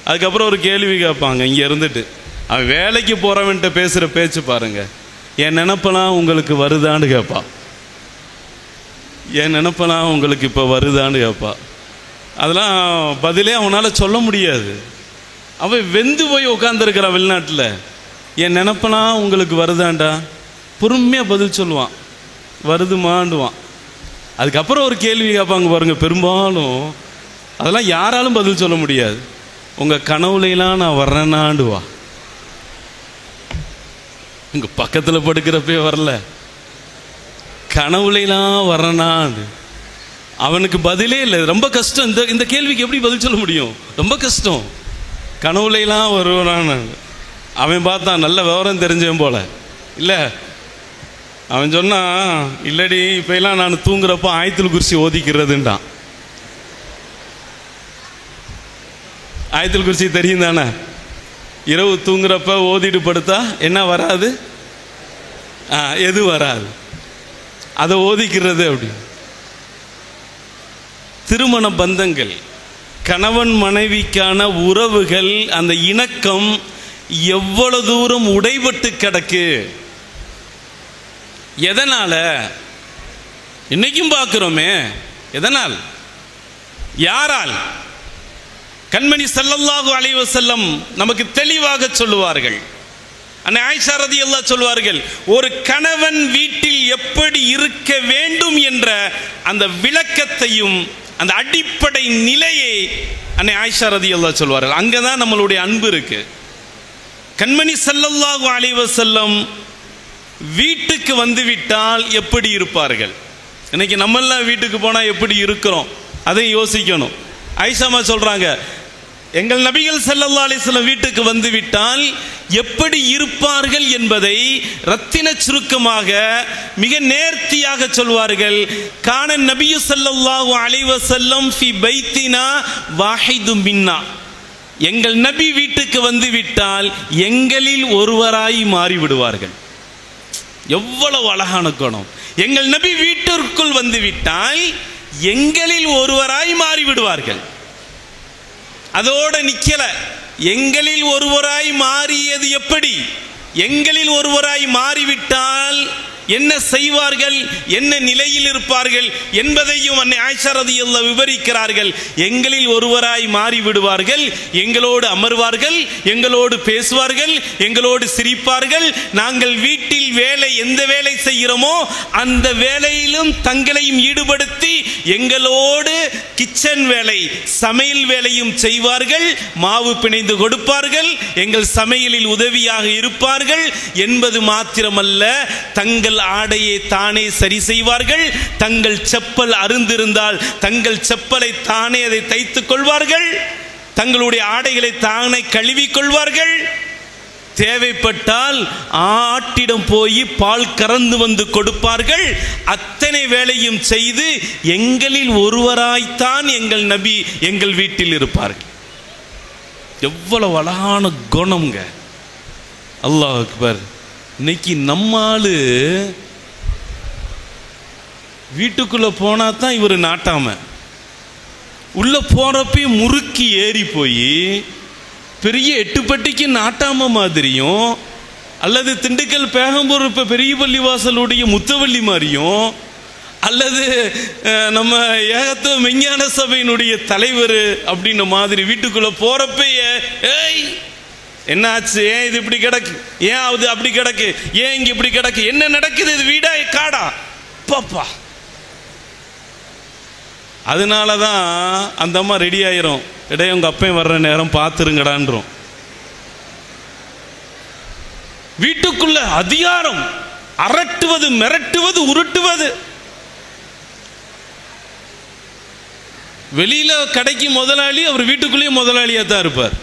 அதுக்கப்புறம் ஒரு கேள்வி கேட்பாங்க இங்கே இருந்துட்டு, அவன் வேலைக்கு போகிறவன்ட்ட பேசுகிற பேச்சு பாருங்க. என் நினப்பெல்லாம் உங்களுக்கு வருதான்னு கேட்பா. என் நினப்பெல்லாம் உங்களுக்கு இப்போ வருதான்னு கேட்பா. அதெல்லாம் பதிலே அவனால் சொல்ல முடியாது. அவன் வெந்து போய் உட்காந்துருக்கிறான் வெளிநாட்டில். என் நினப்பெல்லாம் உங்களுக்கு வருதாண்டா, பொறுமையாக பதில் சொல்லுவான், வருதுமாண்டுவான். அதுக்கப்புறம் ஒரு கேள்வி கேட்பாங்க பாருங்க, பெரும்பாலும் அதெல்லாம் யாராலும் பதில் சொல்ல முடியாது. உங்கள் கனவுலாம் நான் வர்றேன்னாண்டுவா. உங்கள் பக்கத்தில் படுக்கிறப்பே வரல, கனவுலாம் வர்றேனாண்டு. அவனுக்கு பதிலே இல்லை. ரொம்ப கஷ்டம். இந்த கேள்விக்கு எப்படி பதில் சொல்ல முடியும்? ரொம்ப கஷ்டம். கனவுலாம் வருவான்னு அவன் பார்த்தான், நல்ல விவரம் தெரிஞ்சவன் போல. இல்லை, அவன் சொன்னான், இல்லடி இப்பெல்லாம் நான் தூங்குறப்போ ஆயத்துல் குர்சி ஓதிக்கிறதுன்றான். ஆயத்துல் குர்சி தெரியும் தானே? இரவு தூங்குறப்ப ஓதிட்டு படுத்தா என்ன வராது? எது வராது? அதை ஓதிக்கிறது. அப்படி திருமண பந்தங்கள், கணவன் மனைவிக்கான உறவுகள், அந்த இணக்கம் எவ்வளவு தூரம் உடைபட்டு கிடக்கு. எதனால? இன்னைக்கும் பார்க்கிறோமே. எதனால்? யாரால்? கண்மணி ஸல்லல்லாஹு அலைஹி வஸல்லம் நமக்கு தெளிவாக சொல்லுவார்கள். அன்னை ஆயிஷா ரலியல்லாஹு சொல்வார்கள், ஒரு கணவன் வீட்டில் எப்படி இருக்க வேண்டும் என்ற அந்த விளக்கத்தையும் அந்த அடிப்படை நிலையை அன்னை ஆயிஷா ரலியல்லாஹு சொல்வார்கள். அங்கதான் நம்மளுடைய அன்பு இருக்கு. கண்மணி ஸல்லல்லாஹு அலைஹி வஸல்லம் வீட்டுக்கு வந்துவிட்டால் எப்படி இருப்பார்கள்? இன்னைக்கு நம்மெல்லாம் வீட்டுக்கு போனால் எப்படி இருக்கிறோம் அதை யோசிக்கணும். ஆயிஷாமா சொல்றாங்க, எங்கள் நபிகள் ஸல்லல்லாஹு அலைஹி வஸல்லம் வீட்டுக்கு வந்துவிட்டால் எப்படி இருப்பார்கள் என்பதை ரத்தின சுருக்கமாக மிக நேர்த்தியாக சொல்வார்கள். கான நபியு ஸல்லல்லாஹு அலைஹி வஸல்லம் ஃபி பைத்தினா வாஹிது மின்னா. எங்கள் நபி வீட்டுக்கு வந்துவிட்டால் எங்களில் ஒருவராய் மாறிவிடுவார்கள். எவ்வளவு அழகான குணம்! எங்கள் நபி வீட்டிற்குள் வந்துவிட்டால் எங்களில் ஒருவராய் மாறிவிடுவார்கள். அதோட நிக்கல, எங்களில் ஒருவராய் மாறியது எப்படி? எங்களில் ஒருவராய் மாறிவிட்டால் என்ன செய்வார்கள், என்ன நிலையில் இருப்பார்கள் என்பதையும் அன்னை ஆயிஷா ரலியல்லாஹு விவரிக்கிறார்கள். எங்களில் ஒருவராய் மாறிவிடுவார்கள், எங்களோடு அமர்வார்கள், எங்களோடு பேசுவார்கள், எங்களோடு சிரிப்பார்கள். நாங்கள் வீட்டில் வேலை, எந்த வேலை செய்கிறோமோ அந்த வேலையிலும் தங்களையும் ஈடுபடுத்தி எங்களோடு கிச்சன் வேலை, சமையல் வேலையும் செய்வார்கள். மாவு பிணைந்து கொடுப்பார்கள், எங்கள் சமையலில் உதவியாக இருப்பார்கள் என்பது மாத்திரமல்ல, தங்கள் ஆடையை தானே சரி செய்வார்கள். தங்கள் செப்பல் அருந்திருந்தால் தங்கள் செப்பலை தானே அதை தைத்துக் கொள்வார்கள். தங்களுடைய ஆடைகளை தானே கழுவிக் கொள்வார்கள். தேவைப்பட்டால் ஆட்டிடம் போய் பால் கறந்து வந்து கொடுப்பார்கள். அத்தனை வேலையும் செய்து எங்களில் ஒருவராய்த்தான் எங்கள் நபி எங்கள் வீட்டில் இருப்பார்கள். எவ்வளவு அழகான குணம்ங்க! அல்லாஹ் அக்பர்! இன்னைக்கு நம்மால் வீட்டுக்குள்ள போனா தான் இவர் நாட்டாம, உள்ள போறப்ப முறுக்கி ஏறி போய் பெரிய எட்டுப்பட்டிக்கு நாட்டாம மாதிரியும், அல்லது திண்டுக்கல் பேகம்பூர் இப்போ பெரிய பள்ளிவாசலுடைய முத்தவள்ளி மாதிரியும், அல்லது நம்ம ஏகத்துவ மெஞ்ஞான சபையினுடைய தலைவர் அப்படின்ன மாதிரி வீட்டுக்குள்ள போறப்ப ஏய் என்னாச்சு, ஏன் இது இப்படி கிடக்கு, ஏன் அது அப்படி கிடக்கு, ஏன் இங்க இப்படி கிடக்கு, என்ன நடக்குது, இது வீடா காடா பாப்பா. அதனாலதான் அந்த அம்மா ரெடி ஆயிரும், இடையே உங்க அப்பையும் வர்ற நேரம் பார்த்துருங்கடான்றோம். வீட்டுக்குள்ள அதிகாரம், அரட்டுவது, மிரட்டுவது, உருட்டுவது. வெளியில கடைக்கு முதலாளி, அவர் வீட்டுக்குள்ளேயே முதலாளியா தான் இருப்பார்.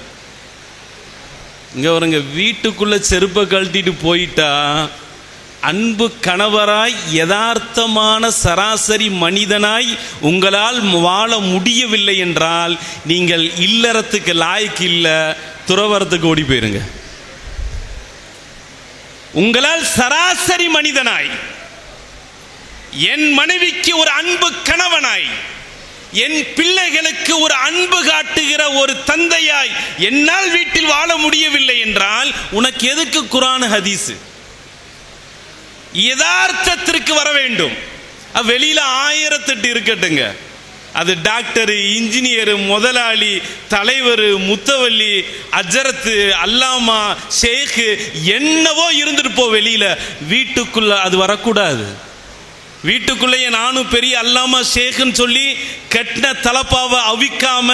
இங்க வருங்க, வீட்டுக்குள்ள செருப்பை கழட்டிட்டு போயிட்டா அன்பு கணவராய், யதார்த்தமான சராசரி மனிதனாய் உங்களால் வாழ முடியவில்லை என்றால் நீங்கள் இல்லறத்துக்கு லாய்க்கு இல்லை, துறவரத்துக்கு ஓடி போயிருங்க. உங்களால் சராசரி மனிதனாய், என் மனைவிக்கு ஒரு அன்பு கணவனாய், என் பிள்ளைகளுக்கு ஒரு அன்பு காட்டுகிற ஒரு தந்தையாய் என்னால் வீட்டில் வாழ முடியவில்லை என்றால் உனக்கு எதுக்கு குர்ஆன் ஹதீஸ்? யதார்த்தத்திற்கு வர வேண்டும். வெளியில 1008 இருக்கட்டுங்க, அது டாக்டர், இன்ஜினியர், முதலாளி, தலைவர், முத்தவல்லி, அஜரத்து, அல்லாமா, ஷேக் என்னவோ இருந்துட்டு போ, வெளியில வீட்டுக்குள்ள அது வரக்கூடாது. வீட்டுக்குள்ளேயே நானும் பெரிய அல்லாமா ஷேக்குன்னு சொல்லி கட்டின தலப்பாவை அவிக்காம,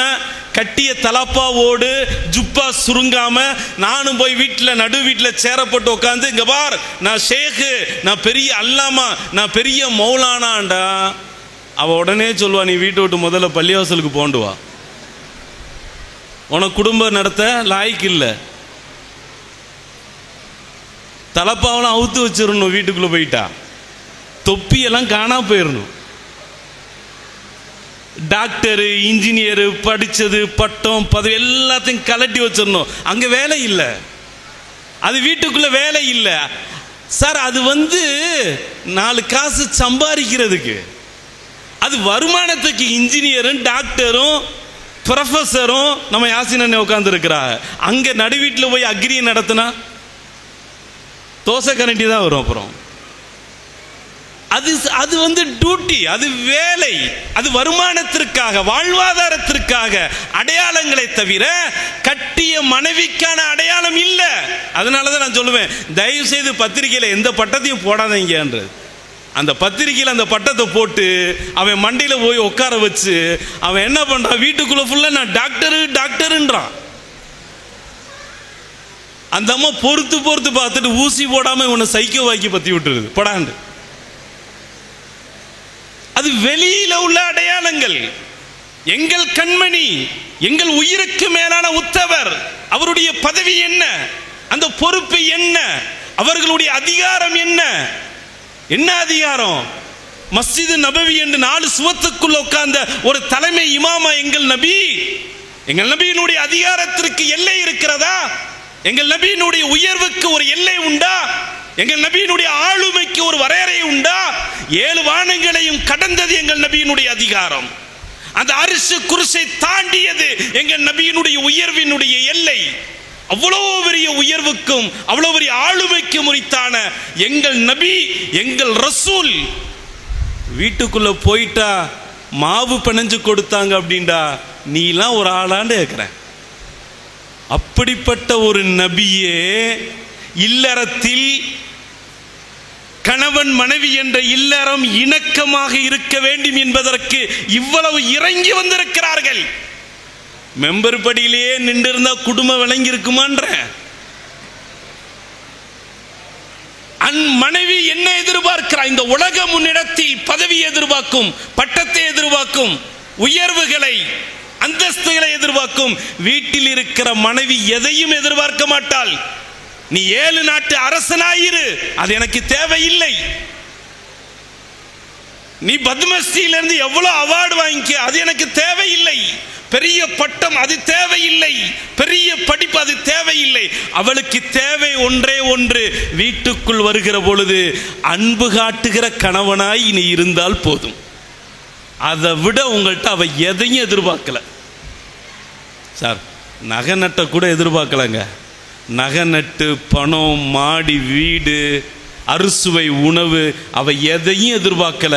கட்டிய தலப்பாவோடு ஜுப்பா சுருங்காம நானும் போய் வீட்டில் நடு வீட்டில் சேரப்பட்டு உட்காந்து, இங்க பார் நான் ஷேக்கு, நான் பெரிய அல்லாமா, நான் பெரிய மௌலானாண்டா, அவ உடனே சொல்லுவா நீ வீட்டை விட்டு முதல்ல பள்ளிவாசலுக்கு போண்டு வா, உனக்கு குடும்பம் நடத்த லாய்க்கு இல்லை. தலப்பாவெல்லாம் அவுத்து வச்சிடணும், வீட்டுக்குள்ள போயிட்டா தொப்பியெல்லாம் காணா போயிடணும். டாக்டர், இன்ஜினியர், படிச்சது, பட்டம், பதவி எல்லாத்தையும் கலட்டி வச்சிடணும். அங்க வேலை இல்லை, அது வீட்டுக்குள்ள வேலை இல்லை சார். அது 4 காசு சம்பாதிக்கிறதுக்கு, அது வருமானத்துக்கு. இன்ஜினியரும் டாக்டரும் ப்ரொஃபஸரும் நம்ம யாசின் அண்ணன் உட்கார்ந்து இருக்கிறாங்க. அங்க நடு வீட்டில் போய் அக்ரியை நடத்தினா தோசை கரண்டி தான் வரும். அப்புறம் அது டியூட்டி, அது வேலை, அது வருமானத்திற்காக, வாழ்வாதாரத்திற்காக அடையாளங்களை தவிர கட்டிய மனைவிக்கான அடையாளம் இல்லை. அதனாலதான் நான் சொல்லுவேன், தயவு செய்து பத்திரிகையில எந்த பட்டத்தையும் போடாதீங்கன்றது. அந்த பத்திரிகையில் அந்த பட்டத்தை போட்டு அவன் மண்டியில போய் உட்கார வச்சு அவன் என்ன பண்றான், வீட்டுக்குள்ள ஃபுல்லா நான் டாக்டரு டாக்டருன்றான். அந்த அம்மா பொறுத்து பார்த்துட்டு ஊசி போடாம உன்னை சைக்கோவாக்கி பத்தி விட்டுருது படாண்டு. அது வெளியில உள்ள அடையாளங்கள். எங்கள் கண்மணி, எங்கள் உயிருக்கு மேலான உத்தவர், அவருடைய பதவி என்ன, அந்த பொறுப்பு என்ன, அவர்களுடைய அதிகாரம் என்ன? என்ன அதிகாரம்? மஸ்ஜிது நபவி என்று 4 சுவத்துக்குள்ள உட்கார்ந்த ஒரு தலைமை இமாமா எங்கள் நபி. எங்கள் நபியினுடைய அதிகாரத்திற்கு எல்லை இருக்கிறதா? எங்கள் நபியினுடைய உயர்வுக்கு ஒரு எல்லை உண்டா? எங்கள் நபியினுடைய ஆளுமைக்கு ஒரு வரையறை உண்டா? 7 வானங்களையும் கடந்தது எங்கள் நபியினுடைய அதிகாரம். அந்த அரிசி குருசை தாண்டியது எங்கள் நபியினுடைய உயர்வினுடைய எல்லை. அவ்வளவு பெரிய உயர்வுக்கும் அவ்வளவு பெரிய ஆளுமைக்கும் உரித்தான எங்கள் நபி, எங்கள் ரசூல் வீட்டுக்குள்ள போயிட்டா மாவு பிணைஞ்சு கொடுத்தாங்க அப்படின்டா நீலாம் ஒரு ஆளாண்டு கேட்கிறேன். அப்படிப்பட்ட ஒரு நபியே இல்லறத்தில் கணவன் மனைவி என்ற இல்லறம் இணக்கமாக இருக்க வேண்டும் என்பதற்கு இவ்வளவு இறங்கி வந்திருக்கிறார்கள். மெம்பர் படியிலேயே நின்று இருந்தா குடும்பம் விளங்கி இருக்குமான்ற மனைவி என்ன எதிர்பார்க்கிறார்? இந்த உலக முன்னிடத்தில் பதவி எதிர்பார்க்கும், பட்டத்தை எதிர்பார்க்கும், உயர்வுகளை, அந்தஸ்துகளை எதிர்பார்க்கும். வீட்டில் இருக்கிற மனைவி எதையும் எதிர்பார்க்க மாட்டாள். நீ 7 நாட்டு அரசனாயிரு, அது எனக்கு தேவையில்லை. நீ பத்மஸ்ரீல இருந்து எவ்வளவு அவார்டு வாங்கிக்க, அது எனக்கு தேவையில்லை. பெரிய பட்டம் அது தேவையில்லை, பெரிய படிப்பு அது தேவையில்லை. அவளுக்கு தேவை ஒன்றே ஒன்று, வீட்டுக்குள் வருகிற பொழுது அன்பு காட்டுகிற கணவனாய் நீ இருந்தால் போதும். அதை விட உங்கள்கிட்ட அவ எதையும் எதிர்பார்க்கல சார். நகை நட்டை கூட எதிர்பார்க்கலங்க. நகை நட்டு, பணம், மாடி, வீடு, அறுசுவை உணவு, அவ எதையும் எதிர்பார்க்கல.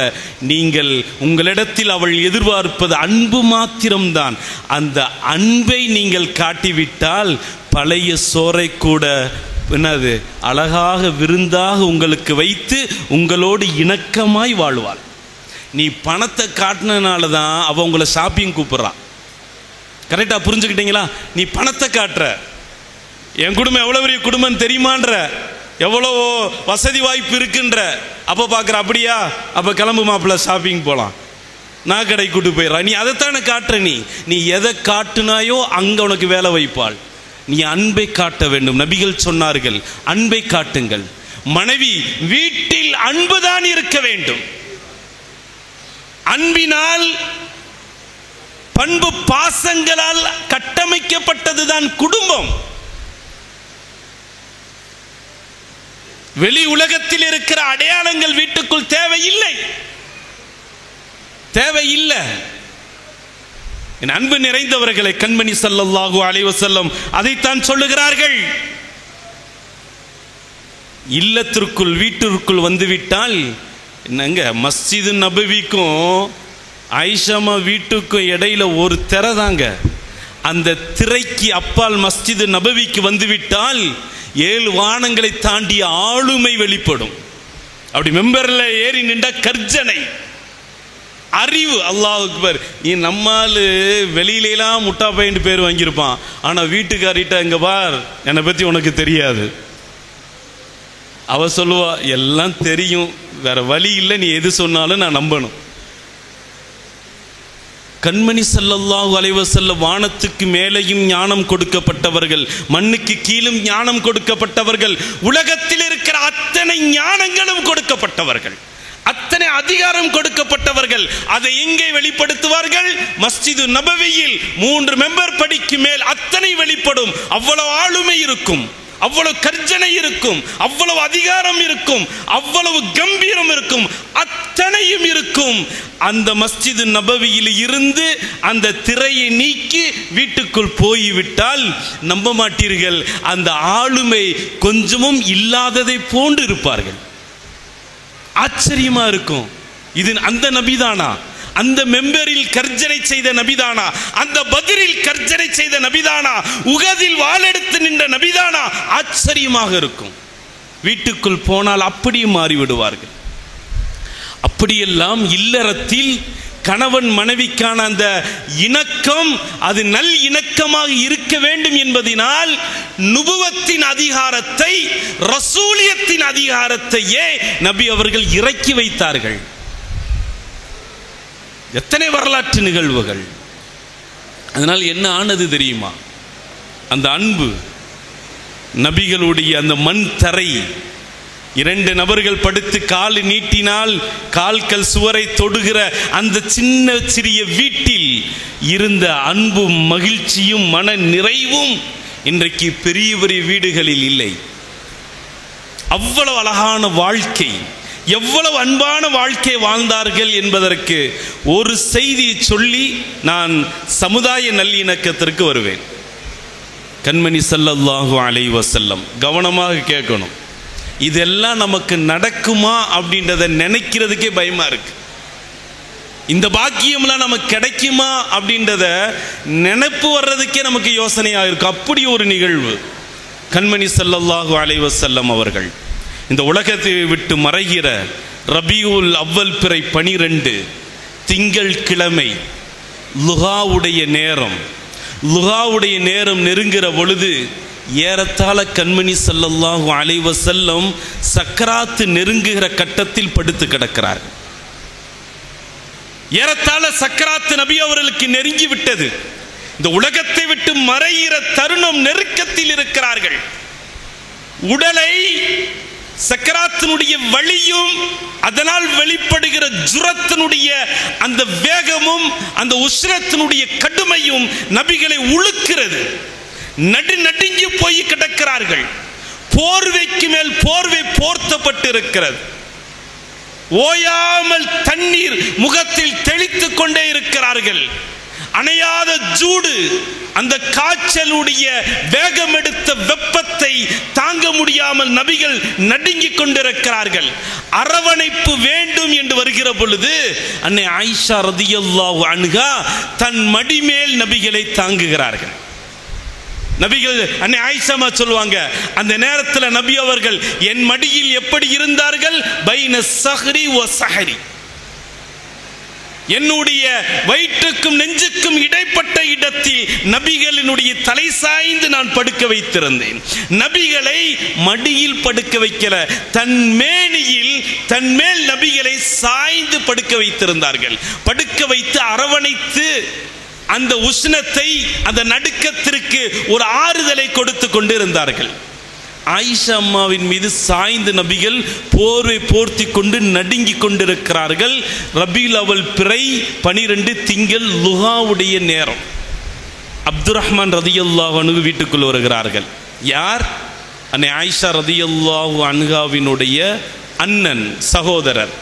நீங்கள் உங்களிடத்தில் அவள் எதிர்பார்ப்பது அன்பு மாத்திரம்தான். அந்த அன்பை நீங்கள் காட்டிவிட்டால் பழைய சோறை கூட என்னது அழகாக விருந்தாக உங்களுக்கு வைத்து உங்களோடு இணக்கமாய் வாழ்வாள். நீ பணத்தை காட்டினால தான் அவ உங்களை ஷாப்பிங் கூப்பிடுறான். கரெக்டா புரிஞ்சுக்கிட்டீங்களா? நீ பணத்தை காட்டுற, என் குடும்பம் எவ்வளவு பெரிய குடும்பம் தெரியுமான்ற, எவ்வளவோ வசதி வாய்ப்பு இருக்குன்ற, அப்ப பாக்குற அப்படியா, அப்ப கிளம்பு மாப்பிள்ள ஷாப்பிங் போலாம், நான் கடை கூட்டு போயிடறா. நீ அதைத்தானே காட்டுற. நீ எதை காட்டுனாயோ அங்க உனக்கு வேலை வைப்பாள். நீ அன்பை காட்ட வேண்டும். நபிகள் சொன்னார்கள், அன்பை காட்டுங்கள். மனைவி வீட்டில் அன்புதான் இருக்க வேண்டும். அன்பினால், பண்பு பாசங்களால் கட்டமைக்கப்பட்டதுதான் குடும்பம். வெளி உலகத்தில் இருக்கிற அடையாளங்கள் வீட்டுக்குள் தேவையில்லை, தேவையில்லை. என் அன்பு நிறைந்தவர்களை, கண்மணி ஸல்லல்லாஹு அலைஹி வஸல்லம் அதைத்தான் சொல்லுகிறார்கள். இல்லத்திற்குள் வீட்டிற்குள் வந்துவிட்டால் என்னங்க, மஸ்ஜிது நபவிக்கும் ஆயிஷாமா வீட்டுக்கும் இடையில ஒரு திரை தாங்க. அந்த திரைக்கு அப்பால் மஸ்ஜிது நபவிக்கு வந்துவிட்டால் 7 வானங்களை தாண்டிய ஆளுமை வெளிப்படும். அப்படி மெம்பர்ல ஏறி நின்றா கர்ஜனை, அறிவு. அல்லாஹ் அக்பர். நம்மால் வெளியிலாம் முட்டா பையன் பேர் வாங்கியிருப்பான், ஆனா வீட்டுக்காரிட்ட இங்க பார், என்னை பத்தி உனக்கு தெரியாது. அவ சொல்லுவா, எல்லாம் தெரியும், வேற வழி இல்லை, நீ எது சொன்னாலும் நான் நம்பணும். கண்மணி ஸல்லல்லாஹு அலைஹி வஸல்லம் வானத்துக்கு மேலேயும் ஞானம் கொடுக்கப்பட்டவர்கள், மண்ணுக்கு கீழும் ஞானம் கொடுக்கப்பட்டவர்கள், உலகத்தில் இருக்கிற அத்தனை ஞானங்களும் கொடுக்கப்பட்டவர்கள், அத்தனை அதிகாரம் கொடுக்கப்பட்டவர்கள். அதை எங்கே வெளிப்படுத்துவார்கள்? மஸ்ஜிது நபவியில் 3 மெம்பர் படிக்கு மேல் அத்தனை வெளிப்படும். அவ்வளவு ஆளுமை இருக்கும், அவ்வளவு கர்ஜனை இருக்கும், அவ்வளவு அதிகாரம் இருக்கும், அவ்வளவு கம்பீரம் இருக்கும், அத்தனையும் இருக்கும். அந்த மஸ்ஜிது நபவியில் இருந்து அந்த திரையை நீக்கி வீட்டுக்குள் போய்விட்டால் நம்ப மாட்டீர்கள், அந்த ஆளுமை கொஞ்சமும் இல்லாததை போன்று இருப்பார்கள். ஆச்சரியமா இருக்கும். இது அந்த நபிதானா? அந்த மெம்பரில் கர்ஜனை செய்த நபிதானா? அந்த பத்ரில் கர்ஜனை செய்த நபிதானா? உகதில் வாளெடுத்து நின்ற நபிதானா? ஆச்சரியமாக இருக்கும். வீட்டுக்குள் போனால் அப்படியே மாறிவிடுவார்கள். அப்படியெல்லாம் இல்லறத்தில் கணவன் மனைவிக்கான அந்த இணக்கம் அது நல் இணக்கமாக இருக்க வேண்டும் என்பதனால் நுபுவத்தின் அதிகாரத்தை, ரசூலியத்தின் அதிகாரத்தையே நபி அவர்கள் இறக்கி வைத்தார்கள். எத்தனை வரலாற்று நிகழ்வுகள். அதனால் என்ன ஆனது தெரியுமா? அந்த அன்பு, நபிகளுடைய அந்த மண் தரை, 2 நபர்கள் படுத்து கால் நீட்டினால் கால்கள் சுவரை தொடுகிற அந்த சின்ன சிறிய வீட்டில் இருந்த அன்பும் மகிழ்ச்சியும் மன நிறைவும் இன்றைக்கு பெரிய பெரிய வீடுகளில் இல்லை. அவ்வளவு அழகான வாழ்க்கை, எவ்வளவு அன்பான வாழ்க்கை வாழ்ந்தார்கள் என்பதற்கு ஒரு செய்தியை சொல்லி நான் சமுதாய நல்லிணக்கத்திற்கு வருவேன். கண்மணி ஸல்லல்லாஹு அலைஹி வஸல்லம், கவனமாக கேட்கணும். இதெல்லாம் நமக்கு நடக்குமா அப்படின்றத நினைக்கிறதுக்கே பயமா இருக்கு. இந்த பாக்கியம்லாம் நமக்கு கிடைக்குமா அப்படின்றத நினைப்பு வர்றதுக்கே நமக்கு யோசனையாக இருக்கு. அப்படி ஒரு நிகழ்வு. கண்மணி ஸல்லல்லாஹு அலைஹி வஸல்லம் அவர்கள் இந்த உலகத்தை விட்டு மறைகிற ரபியுல் அவ்வல் பிறை 12 திங்கள் கிழமை லுஹாவுடைய நேரம் நெருங்குகிற பொழுது ஏறத்தாழ கண்மணி ஸல்லல்லாஹு அலைஹி வஸல்லம் சக்கராத்து நெருங்குகிற கட்டத்தில் படுத்து கிடக்கிறார். ஏறத்தாழ சக்கராத்து நபி அவர்களுக்கு நெருங்கி விட்டது. இந்த உலகத்தை விட்டு மறைகிற தருணம் நெருக்கத்தில் இருக்கிறார்கள். உடலை சக்கராத்தினுடைய வலியும் அதனால் வெளிப்படுகிற ஜுரத்தினுடைய அந்த வேகமும் அந்த உஷ்ணத்தினுடைய கடுமையும் நபிகளை உழுக்கிறது. நடுங்கி போய் கிடக்கிறார்கள். போர்வைக்கு மேல் போர்வை போர்த்தப்பட்டு இருக்கிறது. ஓயாமல் தண்ணீர் முகத்தில் தெளித்துக் கொண்டே இருக்கிறார்கள். அணையாத ஜூடு, அந்த காய்ச்சலுடைய வேகம் எடுத்த வெப்பத்தை தாங்க முடியாமல் நபிகள் நடுங்கிக் கொண்டிருக்கிறார்கள். அரவணைப்பு வேண்டும் என்று வருகிற பொழுது அன்னை ஆயிஷா ரதியல்லாஹு அன்ஹா தன் மடிமேல் நபிகளை தாங்குகிறார்கள். நபிகள் அன்னை ஆயிஷா சொல்லுவாங்க, அந்த நேரத்தில் நபி அவர்கள் என் மடியில் எப்படி இருந்தார்கள்? பைன ஸஹ்ரி வ ஸஹரி, என்னுடைய வயிற்றுக்கும் நெஞ்சுக்கும் இடைப்பட்ட இடத்தில் நபிகளினுடைய தலை சாய்ந்து நான் படுக்க வைத்திருந்தேன். நபிகளை மடியில் படுக்க வைக்கல, தன் மேனியில் தன் மேல் நபிகளை சாய்ந்து படுக்க வைத்திருந்தார்கள். படுக்க வைத்து அரவணைத்து அந்த உஷ்ணத்தை, அந்த நடுக்கத்திற்கு ஒரு ஆறுதலை கொடுத்து கொண்டு இருந்தார்கள். ஆயிஷா அம்மாவின் மீது சாய்ந்து நபிகள் போர்வை போர்த்தி கொண்டு நடுங்கிக் கொண்டிருக்கிறார்கள். ரபியுல் அவ்வல் பிறை 12 திங்கள் லுஹாவுடைய நேரம். அப்துர் ரஹ்மான் ரதியல்லாஹு அன்ஹு வீட்டுக்குள் வருகிறார்கள். யார்? அன்னை ஆயிஷா ரதியல்லாஹு அன்ஹாவினுடைய அண்ணன், சகோதரர்.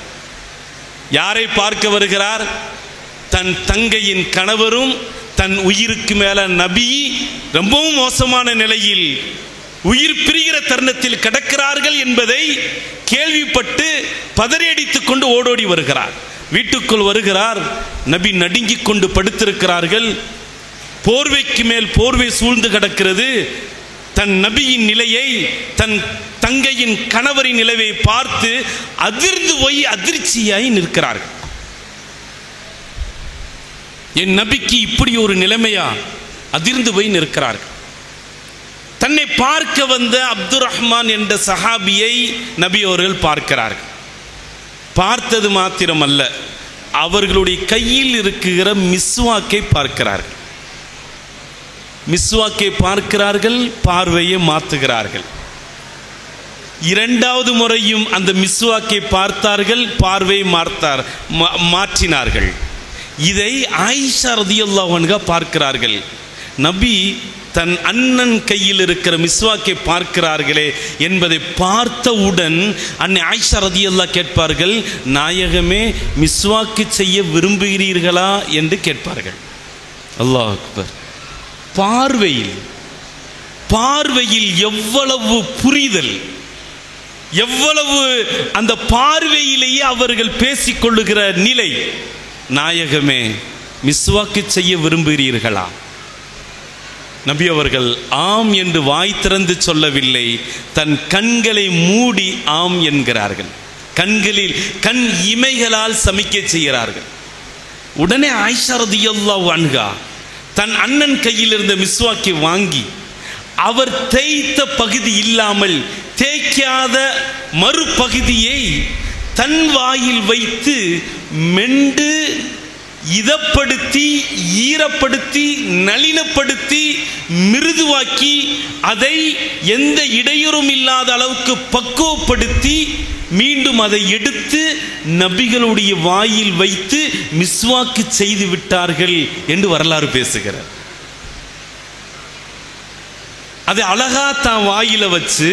யாரை பார்க்க வருகிறார்? தன் தங்கையின் கணவரும் தன் உயிருக்கு மேல நபி ரொம்பவும் மோசமான நிலையில் உயிர் பிரிகிற தருணத்தில் கிடக்கிறார்கள் என்பதை கேள்விப்பட்டு பதறியடித்துக் கொண்டு ஓடோடி வருகிறார். வீட்டுக்குள் வருகிறார். நபி நடுங்கிக் கொண்டு படுத்திருக்கிறார்கள். போர்வைக்கு மேல் போர்வை சூழ்ந்து கிடக்கிறது. தன் நபியின் நிலையை, தன் தங்கையின் கணவரின் நிலையை பார்த்து அதிர்ந்து போய் அதிர்ச்சியாய் நிற்கிறார்கள். என் நபிக்கு இப்படி ஒரு நிலைமையா? அதிர்ந்து போய் நிற்கிறார்கள். தன்னை பார்க்க வந்த அப்துர் ரஹ்மான் என்ற சஹாபியை நபி அவர்கள் பார்க்கிறார்கள். பார்த்தது மாத்திரமல்ல, அவர்களுடைய கையில் இருக்கிற மிஸ்வாக்கை பார்க்கிறார்கள். மிஸ்வாக்கை பார்க்கிறார்கள், பார்வையை மாற்றுகிறார்கள். இரண்டாவது முறையும் அந்த மிஸ்வாக்கை பார்த்தார்கள், பார்வையை மாற்றினார்கள். இதை ஆயிஷா ரலியல்லாஹு அன்ஹா பார்க்கிறார்கள். நபி தன் அண்ணன் கையில் இருக்கிற மிஸ்வாக்கை பார்க்கிறார்களே என்பதை பார்த்தவுடன் அன்னை ஆயிஷா ரலியல்லாஹு கேட்பார்கள், நாயகமே மிஸ்வாக்கு செய்ய விரும்புகிறீர்களா என்று கேட்பார்கள். அல்லாஹ் அக்பர். பார்வையில் எவ்வளவு புரிதல், எவ்வளவு அந்த பார்வையிலேயே அவர்கள் பேசிக்கொள்ளுகிற நிலை. நாயகமே மிஸ்வாக்கு செய்ய விரும்புகிறீர்களா? நபி அவர்கள் ஆம் என்று வாய் திறந்து சொல்லவில்லை, தன் கண்களை மூடி ஆம் என்கிறார்கள். கண்களில் கண் இமைகளால் சமிக்கை செய்கிறார்கள். உடனே ஆயிஷா ரலியல்லாஹு அன்ஹா தன் அண்ணன் கையில் இருந்த மிஸ்வாக்கை வாங்கி, அவர் தேய்த்த பகுதி இல்லாமல் தேய்க்காத மறுபகுதியை தன் வாயில் வைத்து மெண்டு இதப்படுத்தி, ஈரப்படுத்தி, நளினப்படுத்தி, மிருதுவாக்கி, அதை எந்த இடையூறும் இல்லாத அளவுக்கு பக்குவப்படுத்தி மீண்டும் அதை எடுத்து நபிகளுடைய வாயில் வைத்து மிஸ்வாக்கு செய்து விட்டார்கள் என்று வரலாறு பேசுகிறார். அதை அழகா தான் வாயில வச்சு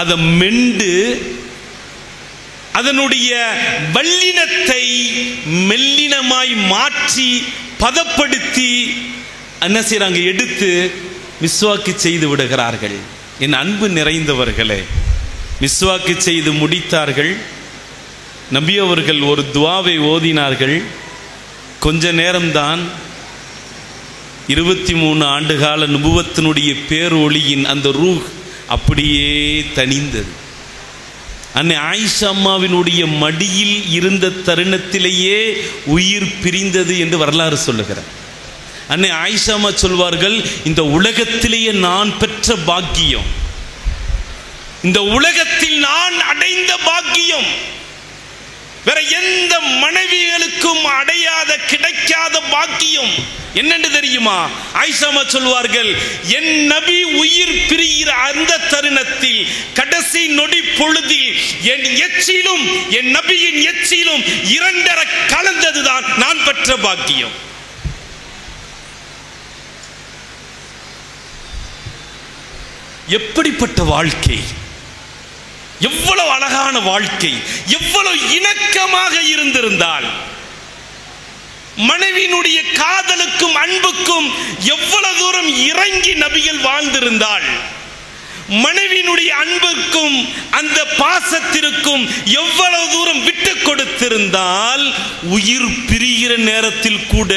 அதை மெண்டு அதனுடைய வல்லினத்தை மெல்லினமாய் மாற்றி பதப்படுத்தி என்ன செய்றாங்க, எடுத்து மிஸ்வாக்கு செய்து விடுகிறார்கள். என் அன்பு நிறைந்தவர்களே, மிஸ்வாக்கு செய்து முடித்தார்கள். நபி அவர்கள் ஒரு துவாவை ஓதினார்கள். கொஞ்ச நேரம்தான் 23 ஆண்டுகால நுபுவத்தினுடைய பேரொளியின் அந்த ரூஹ் அப்படியே தணிந்தது. அன்னை ஆயிஷா அம்மாவினுடைய மடியில் இருந்த தருணத்திலேயே உயிர் பிரிந்தது என்று வரலாறு சொல்லுகிறார். அன்னை ஆயிஷா அம்மா சொல்வார்கள், இந்த உலகத்திலேயே நான் பெற்ற பாக்கியம், இந்த உலகத்தில் நான் அடைந்த பாக்கியம் வேற எந்த மனைவிகளுக்கும் அடையாத கிடைக்காத பாக்கியம் என்னென்று தெரியுமா? ஆயிஷா அம்மா சொல்வார்கள், என் நபி உயிர் பிரிகிற அந்த தருணத்தில் கடைசி நொடி பொழுதில் என் எச்சிலும் என் நபியின் எச்சிலும் இரண்டரை கலந்ததுதான் நான் பெற்ற பாக்கியம். எப்படிப்பட்ட வாழ்க்கை, எவ்வளவு அழகான வாழ்க்கை, எவ்வளவு இணக்கமாக இருந்திருந்தால், மனைவியினுடைய காதலுக்கும் அன்புக்கும் எவ்வளவு தூரம் இறங்கி நபிகள் வாழ்ந்திருந்தால், மனைவியினுடைய அன்புக்கும் அந்த பாசத்திற்கும் எவ்வளவு தூரம் விட்டு கொடுத்திருந்தால், உயிர் பிரிகிற நேரத்தில் கூட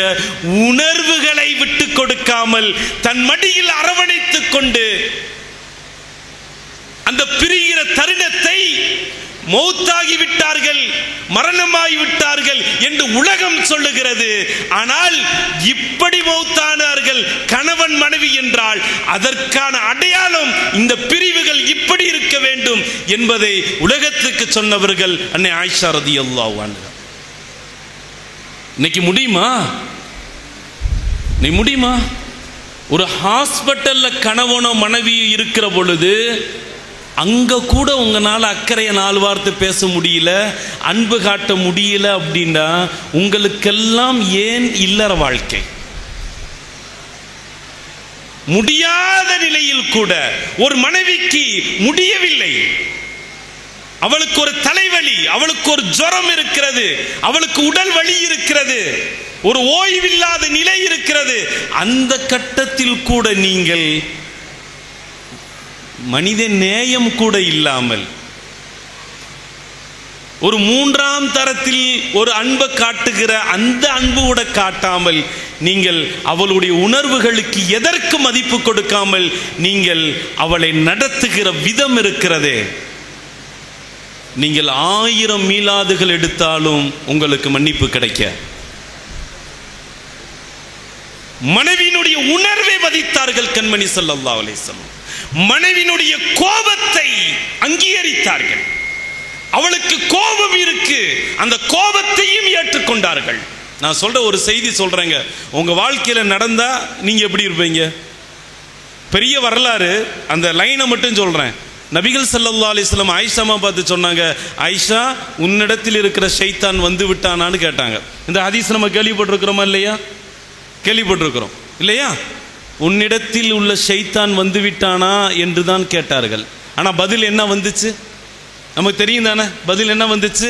உணர்வுகளை விட்டு கொடுக்காமல் தன் மடியில் அரவணைத்துக் கொண்டு அந்த பிரிகிற தருணத்தை மௌத்தாகி விட்டார்கள், மரணமாகி விட்டார்கள் என்று உலகம் சொல்லுகிறது. ஆனால் இப்படி மௌத்தானார்கள் கணவன் மனைவி என்றால் அதற்கான அடையாளம் இந்த பிரிவுகள் இப்படி இருக்க வேண்டும் என்பதை உலகத்துக்கு சொன்னவர்கள் அன்னை ஆயிஷா ரலியல்லாஹு அன்ஹா. இன்னைக்கு முடியுமா? நீ முடியுமா? ஒரு ஹாஸ்பிட்டல்ல கணவனோ மனைவி இருக்கிற பொழுது அங்க கூட உங்களால் அக்கறைய 4 வார்த்தை பேச முடியல, அன்பு காட்ட முடியல அப்படின்னா உங்களுக்கெல்லாம் ஏன் இல்லற வாழ்க்கை? முடியாத நிலையில் கூட ஒரு மனைவிக்கு முடியவில்லை, அவளுக்கு ஒரு தலைவலி, அவளுக்கு ஒரு ஜுரம் இருக்கிறது, அவளுக்கு உடல் வலி இருக்கிறது, ஒரு ஓய்வில்லாத நிலை இருக்கிறது. அந்த கட்டத்தில் கூட நீங்கள் மனித நேயம் கூட இல்லாமல், ஒரு மூன்றாம் தரத்தில் ஒரு அன்பை காட்டுகிற அந்த அன்பு கூட காட்டாமல், நீங்கள் அவளுடைய உணர்வுகளுக்கு எதற்கு மதிப்பு கொடுக்காமல் நீங்கள் அவளை நடத்துகிற விதம் இருக்கிறதே, நீங்கள் 1000 மீலாதுகள் எடுத்தாலும் உங்களுக்கு மன்னிப்பு கிடைக்க. மனைவியினுடைய உணர்வை மதித்தார்கள் கண்மணி ஸல்லல்லாஹு அலைஹி வஸல்லம். மனைவியினுடைய கோபத்தை அங்கீகரித்தார்கள். அவளுக்கு கோபம் இருக்கு, அந்த கோபத்தையும் ஏற்றுக்கொண்டார்கள். நான் சொல்ற ஒரு செய்தி சொல்றேங்க, உங்க வாழ்க்கையில நடந்தா நீங்க எப்படி இருப்பீங்க? பெரிய வரலாறு, அந்த லைனை மட்டும் சொல்றேன். நபிகள் ஸல்லல்லாஹு அலைஹி வஸல்லம் ஆயிஷாமா பார்த்து சொன்னாங்க, ஆயிஷா உன்னிடத்தில் இருக்கிற ஷைத்தான் வந்து விட்டானான்னு கேட்டாங்க. இந்த ஹதீஸ் நம்ம கேள்விப்பட்டிருக்கிறோமா இல்லையா? கேள்விப்பட்டிருக்கிறோம் இல்லையா? உன்னிடத்தில் உள்ள ஷைத்தான் வந்து விட்டானா என்று தான் கேட்டார்கள். ஆனா பதில் என்ன வந்துச்சு நமக்கு தெரியும் தானே? பதில் என்ன வந்துச்சு?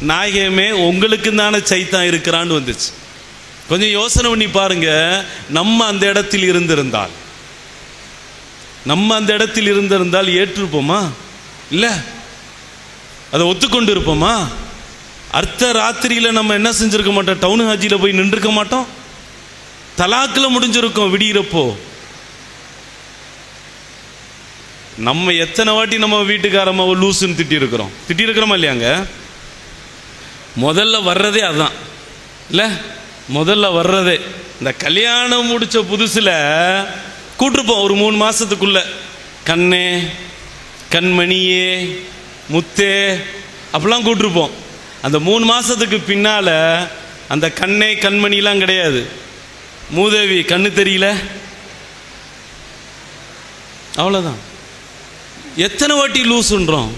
நாயகமே உங்களுக்கு தானே சைத்தான் இருக்கிறான்னு வந்துச்சு. கொஞ்சம் யோசனை பண்ணி பாருங்க. நம்ம அந்த இடத்தில் இருந்திருந்தால் ஏற்றிருப்போமா? இல்லை, அதை ஒத்துக்கொண்டு இருப்போமா? அர்த்த ராத்திரியில் நம்ம என்ன செஞ்சிருக்க மாட்டோம்? டவுன் ஹாஜியில் போய் நின்றுக்க மாட்டோம். தலாக்கில் முடிஞ்சிருக்கோம் விடியிறப்போ. நம்ம எத்தனை வாட்டி நம்ம வீட்டுக்காரம்மாவை லூசுன்னு திட்டிருக்கிறோமா இல்லையாங்க? முதல்ல வர்றதே அதுதான் இல்லை? முதல்ல வர்றதே இந்த கல்யாணம் முடிச்ச புதுசில் கூட்டிருப்போம். ஒரு 3 மாசத்துக்குள்ள கண்ணே, கண்மணியே, முத்தே அப்படிலாம் கூட்டிருப்போம். அந்த 3 மாசத்துக்கு பின்னால அந்த கண்ணே கண்மணிலாம் கிடையாது. மூதேவி கண்ணு தெரியல, அவ்வளோதான். எத்தனை வாட்டி லூசுன்றோம்,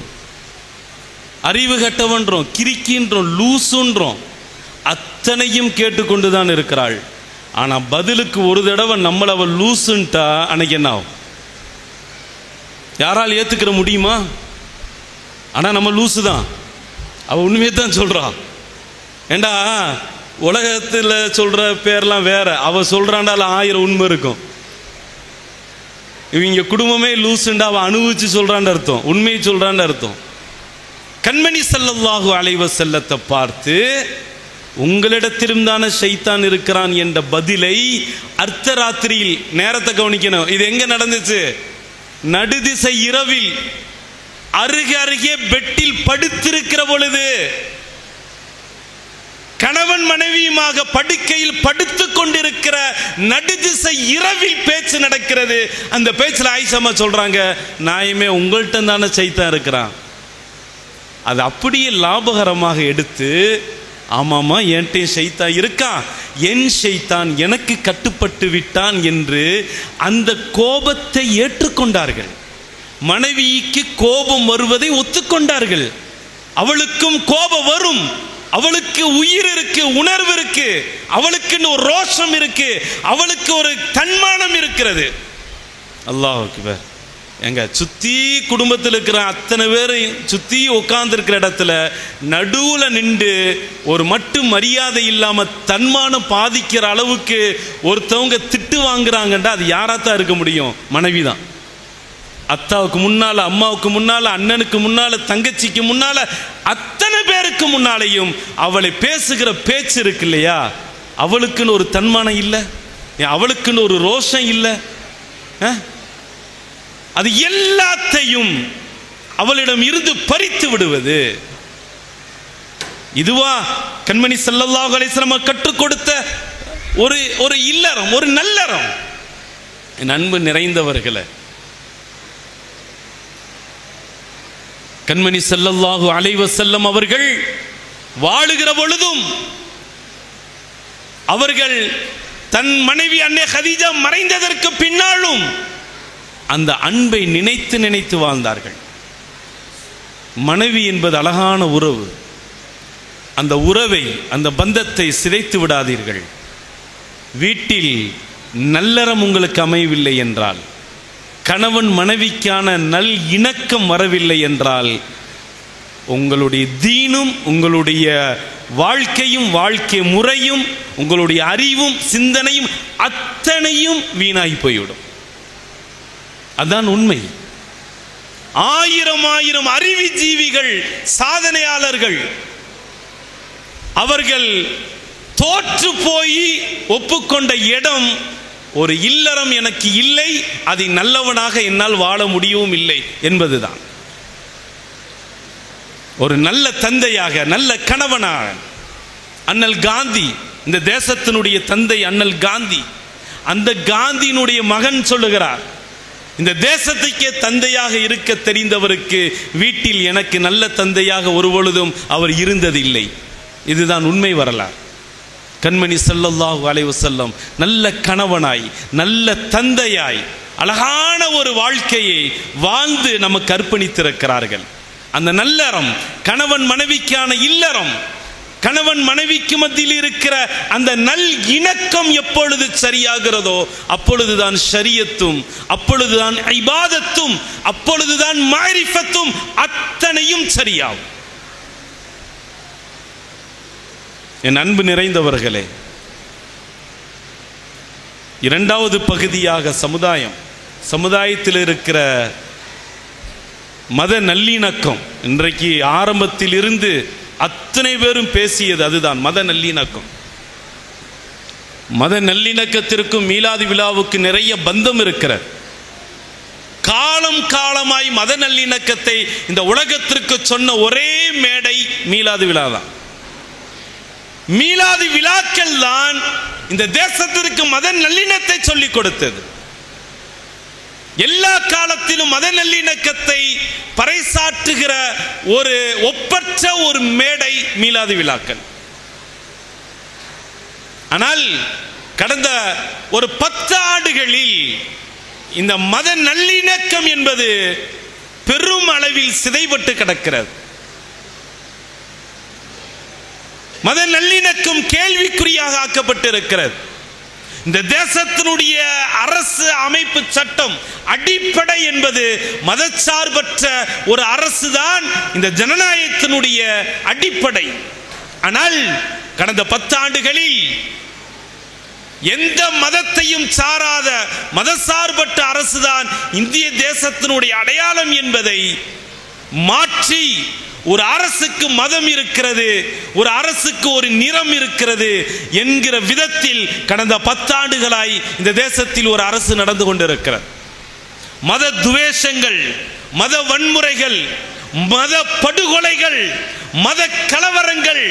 அறிவு கட்டவன்றோம், கிரிக்கின்றோம், லூசுன்றோம். அத்தனையும் கேட்டுக்கொண்டு தான் இருக்கிறாள். ஆனால் பதிலுக்கு ஒரு தடவை நம்மளை அவள் லூசுன்ட்டா அன்னைக்கு என்ன ஆகும்? யாரால் ஏற்றுக்கிற முடியுமா? ஆனால் நம்ம லூசு தான். அவள் உண்மையை தான் சொல்கிறா. ஏண்டா உலகத்தில் சொல்கிற பேர்லாம் வேற, அவள் சொல்கிறாண்டால 1000 உண்மை இருக்கும். இவங்க குடும்பமே லூசுண்டா அவன் அனுபவிச்சு சொல்றான்னு அர்த்தம், உண்மையை சொல்றான்னு அர்த்தம். கண்மணி ஸல்லல்லாஹு அலைஹி வஸல்லத்தை பார்த்து உங்களிடத்திலும் தானே ஷைத்தான் இருக்கிறான் என்ற பதிலை அர்த்த ராத்திரியில், நேரத்தை கவனிக்கணும், இது எங்க நடந்துச்சு? நடுதிசை இரவில் அருகே பெட்டில் படுத்திருக்கிற பொழுது, கணவன் மனைவியுமாக படுக்கையில் படுத்துக் கொண்டிருக்கிற நடுதிசை இரவில் பேச்சு நடக்கிறது. அந்த பேச்சில் ஆயிஷாமா சொல்றாங்க, நாயுமே உங்கள்கிட்ட தானே சைத்தான் இருக்கிறான். அது அப்படியே லாபகரமாக எடுத்து, ஆமாமா என்கிட்ட சைத்தான் இருக்கான், என் சைத்தான் எனக்கு கட்டுப்பட்டு விட்டான் என்று அந்த கோபத்தை ஏற்றுக்கொண்டார்கள். மனைவிக்கு கோபம் வருவதை ஒத்துக்கொண்டார்கள். அவளுக்கும் கோபம் வரும், அவளுக்கு உயிர் இருக்கு, உணர்வு இருக்கு, அவளுக்குன்னு ஒரு ரோஷம் இருக்கு, அவளுக்கு ஒரு தன்மானம் இருக்கிறது. அல்லாஹ் அக்பர். எங்க சுத்தி குடும்பத்தில் இருக்கிற அத்தனை பேரும் சுத்தி உட்கார்ந்து இருக்கிற இடத்துல நடுவுல நின்று ஒரு மட்டும் மரியாதை இல்லாம தன்மானம் பாதிக்கிற அளவுக்கு ஒருத்தவங்க திட்டு வாங்குறாங்கன்றா அது யாராத்தான் இருக்க முடியும்? மனைவிதான். அத்தாவுக்கு முன்னால, அம்மாவுக்கு முன்னால, அண்ணனுக்கு முன்னால, தங்கச்சிக்கு முன்னால, அத்தனை பேருக்கு முன்னாலையும் அவளை பேசுகிற பேச்சு இருக்கு இல்லையா, அவளுக்குன்னு ஒரு தன்மானம் இல்லை, அவளுக்குன்னு ஒரு ரோஷம் இல்லை. அது எல்லாத்தையும் அவளிடம் இருந்து பறித்து விடுவது. இதுவா கண்மணி ஸல்லல்லாஹு அலைஹி வஸல்லம் கற்றுக் கொடுத்த ஒரு இல்லறம், ஒரு நல்லறம்? என் அன்பு நிறைந்தவர்களே, கண்மணி ஸல்லல்லாஹு அலைஹி வஸல்லம் அவர்கள் வாழுகிற பொழுதும், அவர்கள் தன் மனைவி அன்னை கதீஜா மறைந்ததற்கு பின்னாலும் அந்த அன்பை நினைத்து நினைத்து வாழ்ந்தார்கள். மனைவி என்பது அழகான உறவு. அந்த உறவை, அந்த பந்தத்தை சிதைத்து விடாதீர்கள். வீட்டில் நல்லறம் உங்களுக்கு அமையவில்லை என்றால், கணவன் மனைவிக்கான நல் இணக்கம் வரவில்லை என்றால், உங்களுடைய தீனும் உங்களுடைய வாழ்க்கையும் வாழ்க்கை முறையும் உங்களுடைய அறிவும் சிந்தனையும் அத்தனையும் வீணாகி போய்விடும். அதான் உண்மை. ஆயிரம் அறிவுஜீவிகள், சாதனையாளர்கள், அவர்கள் தோற்று போய் ஒப்புக்கொண்ட இடம், ஒரு இல்லறம் எனக்கு இல்லை, அதை நல்லவனாக என்னால் வாழ முடியவும் இல்லை என்பதுதான். ஒரு நல்ல தந்தையாக, நல்ல கணவனாக, அண்ணல் காந்தி, இந்த தேசத்தினுடைய தந்தை அண்ணல் காந்தி, அந்த காந்தியினுடைய மகன் சொல்லுகிறார், இந்த தேசத்துக்கே தந்தையாக இருக்க தெரிந்தவருக்கு வீட்டில் எனக்கு நல்ல தந்தையாக ஒருபொழுதும் அவர் இருந்ததில்லை. இதுதான் உண்மை வரலாறு. கண்மணி ஸல்லல்லாஹு அலைஹி வஸல்லம் நல்ல கணவனாய், நல்ல தந்தையாய், அழகான ஒரு வாழ்க்கையை வாழ்ந்து நமக்கு அர்ப்பணித்திருக்கிறார்கள். அந்த நல்லறம், கணவன் மனைவிக்கான இல்லறம், கணவன் மனைவிக்கு மத்தியில் இருக்கிற அந்த நல் இணக்கம் எப்பொழுது சரியாகிறதோ அப்பொழுதுதான் ஷரியத்தும், அப்பொழுதுதான் இபாதத்தும், அப்பொழுதுதான் மாரிஃபத்தும் அத்தனையும் சரியாகும். என் அன்பு நிறைந்தவர்களே, இரண்டாவது பகுதியாக சமுதாயத்தில் இருக்கிற மத நல்லிணக்கம். இன்றைக்கு ஆரம்பத்தில் இருந்து அத்தனை பேரும் பேசியது அதுதான், மத நல்லிணக்கம். மத நல்லிணக்கத்திற்கும் மீலாது விழாவுக்கு நிறைய பந்தம் இருக்கிறது. காலமாய் மத நல்லிணக்கத்தை இந்த உலகத்திற்கு சொன்ன ஒரே மேடை மீலாது விழா தான். மீலாது விழாக்கள் தான் இந்த தேசத்திற்கு மத நல்லிணத்தை சொல்லிக் கொடுத்தது. எல்லா காலத்திலும் மத நல்லிணக்கத்தை பறைசாற்றுகிற ஒரு ஒப்பற்ற ஒரு மேடை மீலாது விழாக்கள். ஆனால் கடந்த ஒரு 10 ஆண்டுகளில் இந்த மத நல்லிணக்கம் என்பது பெரும் அளவில் சிதைபட்டு கிடக்கிறது. மத நல்லிணக்கம் கேள்விக்குறியாக ஆக்கப்பட்டிருக்கிறது. இந்த தேசத்தினுடைய அரசு அமைப்பு சட்டம் அடிப்படை என்பது மதச்சார்பற்ற ஒரு அரசு தான் இந்த ஜனநாயகத்தினுடைய அடிப்படை. ஆனால் கடந்த 10 ஆண்டுகளில் எந்த மதத்தையும் சாராத மதசார்பற்ற அரசுதான் இந்திய தேசத்தினுடைய அடையாளம் என்பதை மாற்றி, ஒரு அரசுக்கு மதம் இருக்கிறது, ஒரு அரசுக்கு ஒரு நிறம் இருக்கிறது என்கிற விதத்தில் கடந்த 10 ஆண்டுகளாய் இந்த தேசத்தில் ஒரு அரசு நடந்து கொண்டிருக்கிறது. மத துவேஷங்கள், மத வன்முறைகள், மத படுகொலைகள், மத கலவரங்கள்,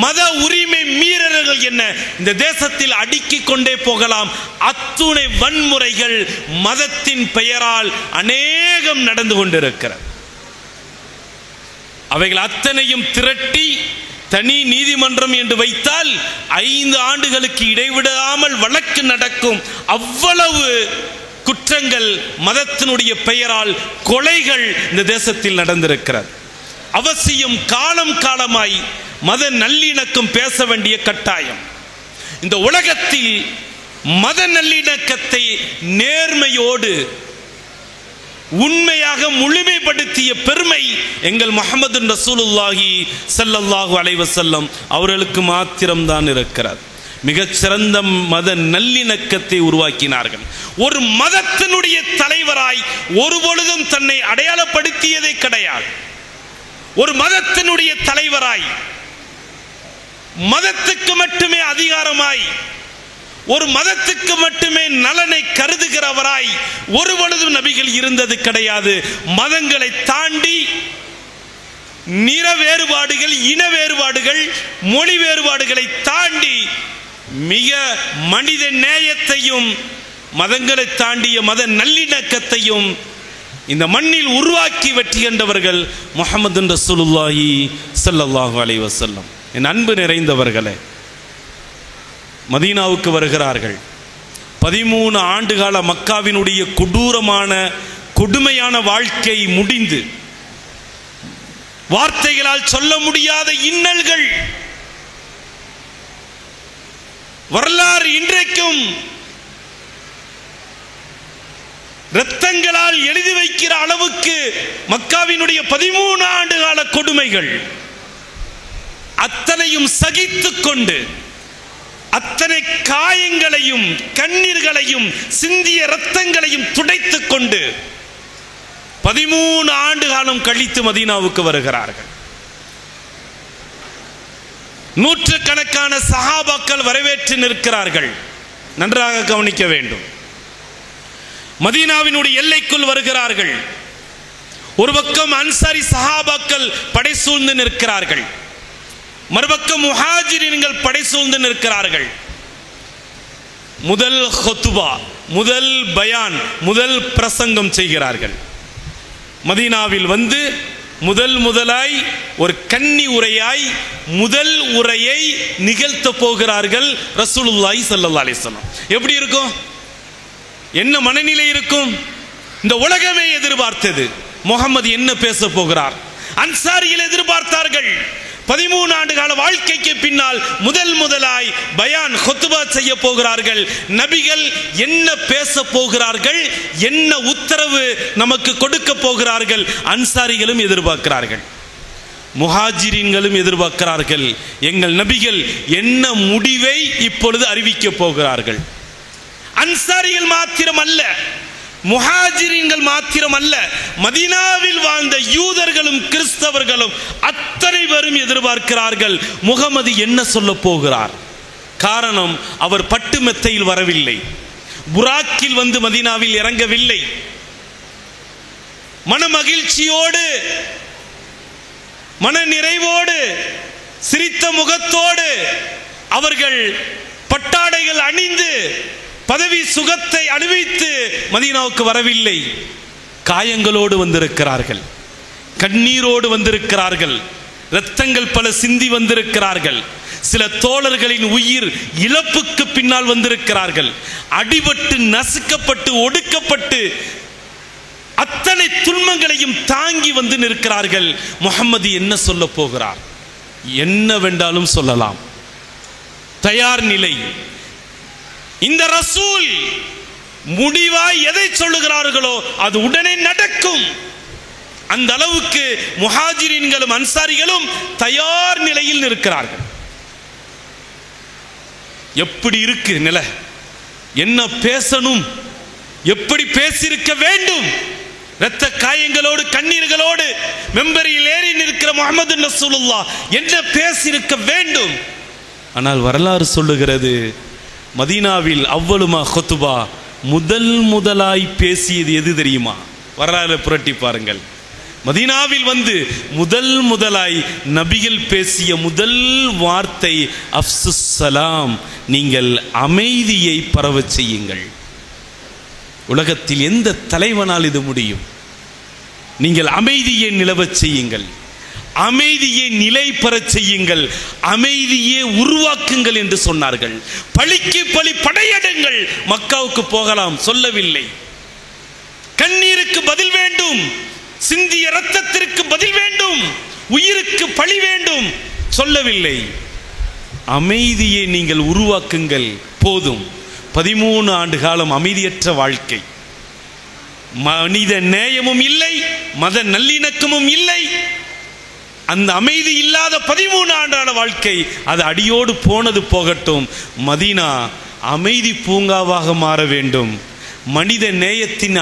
மத உரிமை மீறல்கள் என்ன இந்த தேசத்தில் அடுக்கிக் கொண்டே போகலாம். அத்துணை வன்முறைகள் மதத்தின் பெயரால் அநேகம் நடந்து கொண்டிருக்கிறது. அவைகள் அத்தனையும் திரட்டி தனி நீதிமன்றம் என்று வைத்தால் 5 ஆண்டுகளுக்கு இடைவிடாமல் வழக்கு நடக்கும். அவ்வளவு குற்றங்கள், மதத்தினுடைய பெயரால் கொலைகள் இந்த தேசத்தில் நடந்திருக்கிறது. அவசியம் காலமாய் மத நல்லிணக்கம் பேச வேண்டிய கட்டாயம். இந்த உலகத்தில் மத நல்லிணக்கத்தை நேர்மையோடு உண்மையாக முழுமைப்படுத்திய பெருமை எங்கள் முஹம்மது ரசூலுல்லாஹி ஸல்லல்லாஹு அலைஹி வஸல்லம் அவர்களுக்கு மாத்திரம்தான் இருக்கிறது. மிகச்சிறந்த மத நல்லிணக்கத்தை உருவாக்கினார்கள். ஒரு மதத்தினுடைய தலைவராய் ஒருபொழுதும் தன்னை அடையாளப்படுத்தியதே கிடையாது. ஒரு மதத்தினுடைய தலைவராய், மதத்துக்கு மட்டுமே அதிகாரமாய், ஒரு மதத்துக்கு மட்டுமே நலனை கருதுகிறவராய் ஒருபொழுதும் நபிகள் இருந்தது கிடையாது. மதங்களை தாண்டி நிற வேறுபாடுகள், இன வேறுபாடுகள், மொழி வேறுபாடுகளை தாண்டி மிக மனித நேயத்தையும் மதங்களை தாண்டிய மத நல்லிணக்கத்தையும் இந்த மண்ணில் உருவாக்கி வெற்றி கண்டவர்கள் முஹம்மது ரசூலுல்லாஹி ஸல்லல்லாஹு அலைஹி வஸல்லம். என் அன்பு நிறைந்தவர்களே, மதீனாவுக்கு வருகிறார்கள். 13 ஆண்டுகால மக்காவினுடைய கொடூரமான கொடுமையான வாழ்க்கை முடிந்து, வார்த்தைகளால் சொல்ல முடியாத இன்னல்கள், வரலாறு இன்றைக்கும் இரத்தங்களால் எழுதி வைக்கிற அளவுக்கு மக்காவினுடைய 13 ஆண்டு கால கொடுமைகள் அத்தனையும் சகித்துக் கொண்டு, அத்தனை காயங்களையும் கண்ணீர்களையும் சிந்திய இரத்தங்களையும் துடைத்துக் கொண்டு 13 ஆண்டு காலம் கழித்து மதீனாவுக்கு வருகிறார்கள். நூற்றுக்கணக்கான சஹாபாக்கள் வரவேற்று நிற்கிறார்கள். நன்றாக கவனிக்க வேண்டும். மதீனாவினுடைய எல்லைக்குள் வருகிறார்கள். ஒரு பக்கம் அன்சாரி சஹாபாக்கள் படை சூழ்ந்து நிற்கிறார்கள், மறுபக்கம் முஹாஜிரின்கள் படை சூழ்ந்து நிற்கிறார்கள். முதல் ஹுத்பா, முதல் பயான், முதல் பிரசங்கம் செய்கிறார்கள். மதீனாவில் வந்து முதலாய் ஒரு கன்னி உரையாய் முதல் உரையை நிகழ்த்த போகிறார்கள் ரசூலுல்லாஹி ஸல்லல்லாஹு அலைஹி வஸல்லம். எப்படி இருக்கும்? என்ன மனநிலை இருக்கும்? இந்த உலகமே எதிர்பார்த்தது முகமது என்ன பேச போகிறார். அன்சாரிகள் எதிர்பார்த்தார்கள். 13 ஆண்டு கால வாழ்க்கைக்கு பின்னால் முதலாய் பயான் ஹுத்பா செய்ய போகிறார்கள். நபிகள் என்ன பேச போகிறார்கள், என்ன உத்தரவு நமக்கு கொடுக்க போகிறார்கள். அன்சாரிகளும் எதிர்பார்க்கிறார்கள், முஹாஜிரின்களும் எதிர்பார்க்கிறார்கள். எங்கள் நபிகள் என்ன முடிவை இப்பொழுது அறிவிக்க போகிறார்கள். அன்சாரிகள் மாத்திரம் அல்ல, முஹாஜிரின்கள் மாத்திரம் அல்ல, மதீனாவில் வாழ்ந்த யூதர்களும் கிறிஸ்தவர்களும் அத்தனை பேரும் எதிர்பார்க்கிறார்கள் முகமது என்ன சொல்ல போகிறார். காரணம், அவர் பட்டு மெத்தையில் வரவில்லை, புராக்கில் வந்து மதீனாவில் இறங்கவில்லை. மன மகிழ்ச்சியோடு, மன நிறைவோடு, சிரித்த முகத்தோடு அவர்கள் பட்டாடைகள் அணிந்து பதவி சுகத்தை அனுபவித்து மதீனாவுக்கு வரவில்லை. காயங்களோடு வந்திருக்கிறார்கள், கண்ணீரோடு வந்திருக்கிறார்கள், இரத்தங்கள் பல சிந்தி வந்திருக்கிறார்கள். சில தோழர்களின் உயிர் இழப்புக்கு பின்னால் வந்திருக்கிறார்கள். அடிபட்டு நசுக்கப்பட்டு ஒடுக்கப்பட்டு அத்தனை துன்பங்களையும் தாங்கி வந்து நிற்கிறார்கள். முஹம்மது என்ன சொல்ல போகிறார்? என்ன வேண்டாலும் சொல்லலாம், தயார் நிலை. இந்த ரசூல் முடிவாய் எதை சொல்லுகிறார்களோ அது உடனே நடக்கும். அந்த அளவுக்கு முஹாஜிரின்களும் அன்சாரிகளும் தயார் நிலையில் நிற்கிறார்கள். எப்படி இருக்கு நிலை? என்ன பேசணும், எப்படி பேசியிருக்க வேண்டும்? இரத்த காயங்களோடு கண்ணீர்களோடு மெம்பரில் ஏறி நிற்கிற முஹம்மது ரசூலுல்லாஹ் என்ன பேசியிருக்க வேண்டும்? ஆனால் வரலாறு சொல்லுகிறது, மதீனாவில் அவ்வளுமா ஹுத்பா முதலாய் பேசியது எது தெரியுமா? வரலாறு புரட்டி பாருங்கள். மதீனாவில் வந்து முதலாய் நபிகள் பேசிய முதல் வார்த்தை அஃப்சுஸ் ஸலாம், நீங்கள் அமைதியை பரவச் செய்யுங்கள். உலகத்தில் எந்த தலைவனால் இது முடியும்? நீங்கள் அமைதியை நிலவச் செய்யுங்கள், அமைதியை நிலை பெறச் செய்யுங்கள், அமைதியை உருவாக்குங்கள் என்று சொன்னார்கள். பழிக்கு பழி படையெடுங்கள், மக்காவுக்கு போகலாம் சொல்லவில்லை. கண்ணீருக்கு பதில் வேண்டும், சிந்திய இரத்தத்திற்கு பதில் வேண்டும், உயிருக்கு பழி வேண்டும் சொல்லவில்லை. அமைதியை நீங்கள் உருவாக்குங்கள் போதும். 13 ஆண்டு காலம் அமைதியற்ற வாழ்க்கை, மனித நேயமும் இல்லை, மத நல்லிணக்கமும் இல்லை. அந்த அமைதி இல்லாத 13 ஆண்டான வாழ்க்கை அது அடியோடு போனது போகட்டும். மதீனா அமைதி பூங்காவாக மாற வேண்டும். மனித நேயத்தின்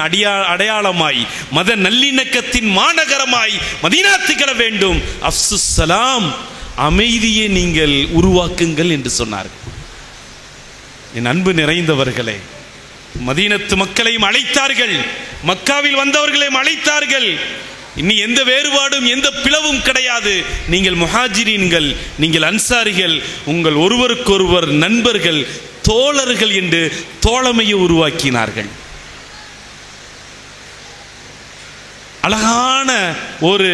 அடையாளமாய், மத நல்லிணக்கத்தின் மாநகரமாய் மதீனா திகழ வேண்டும். அஃப்சுஸ் ஸலாம், அமைதியை நீங்கள் உருவாக்குங்கள் என்று சொன்னார்கள். என் அன்பு நிறைந்தவர்களே, மதீனத்து மக்களையும் அழைத்தார்கள், மக்காவில் வந்தவர்களையும் அழைத்தார்கள். இனி எந்த வேறுபாடும் எந்த பிளவும் கிடையாது. நீங்கள் முஹாஜிரீன்கள், நீங்கள் அன்சாரிகள், உங்கள் ஒருவருக்கொருவர் நண்பர்கள், தோழர்கள் என்று தோழமையை உருவாக்கினார்கள். அழகான ஒரு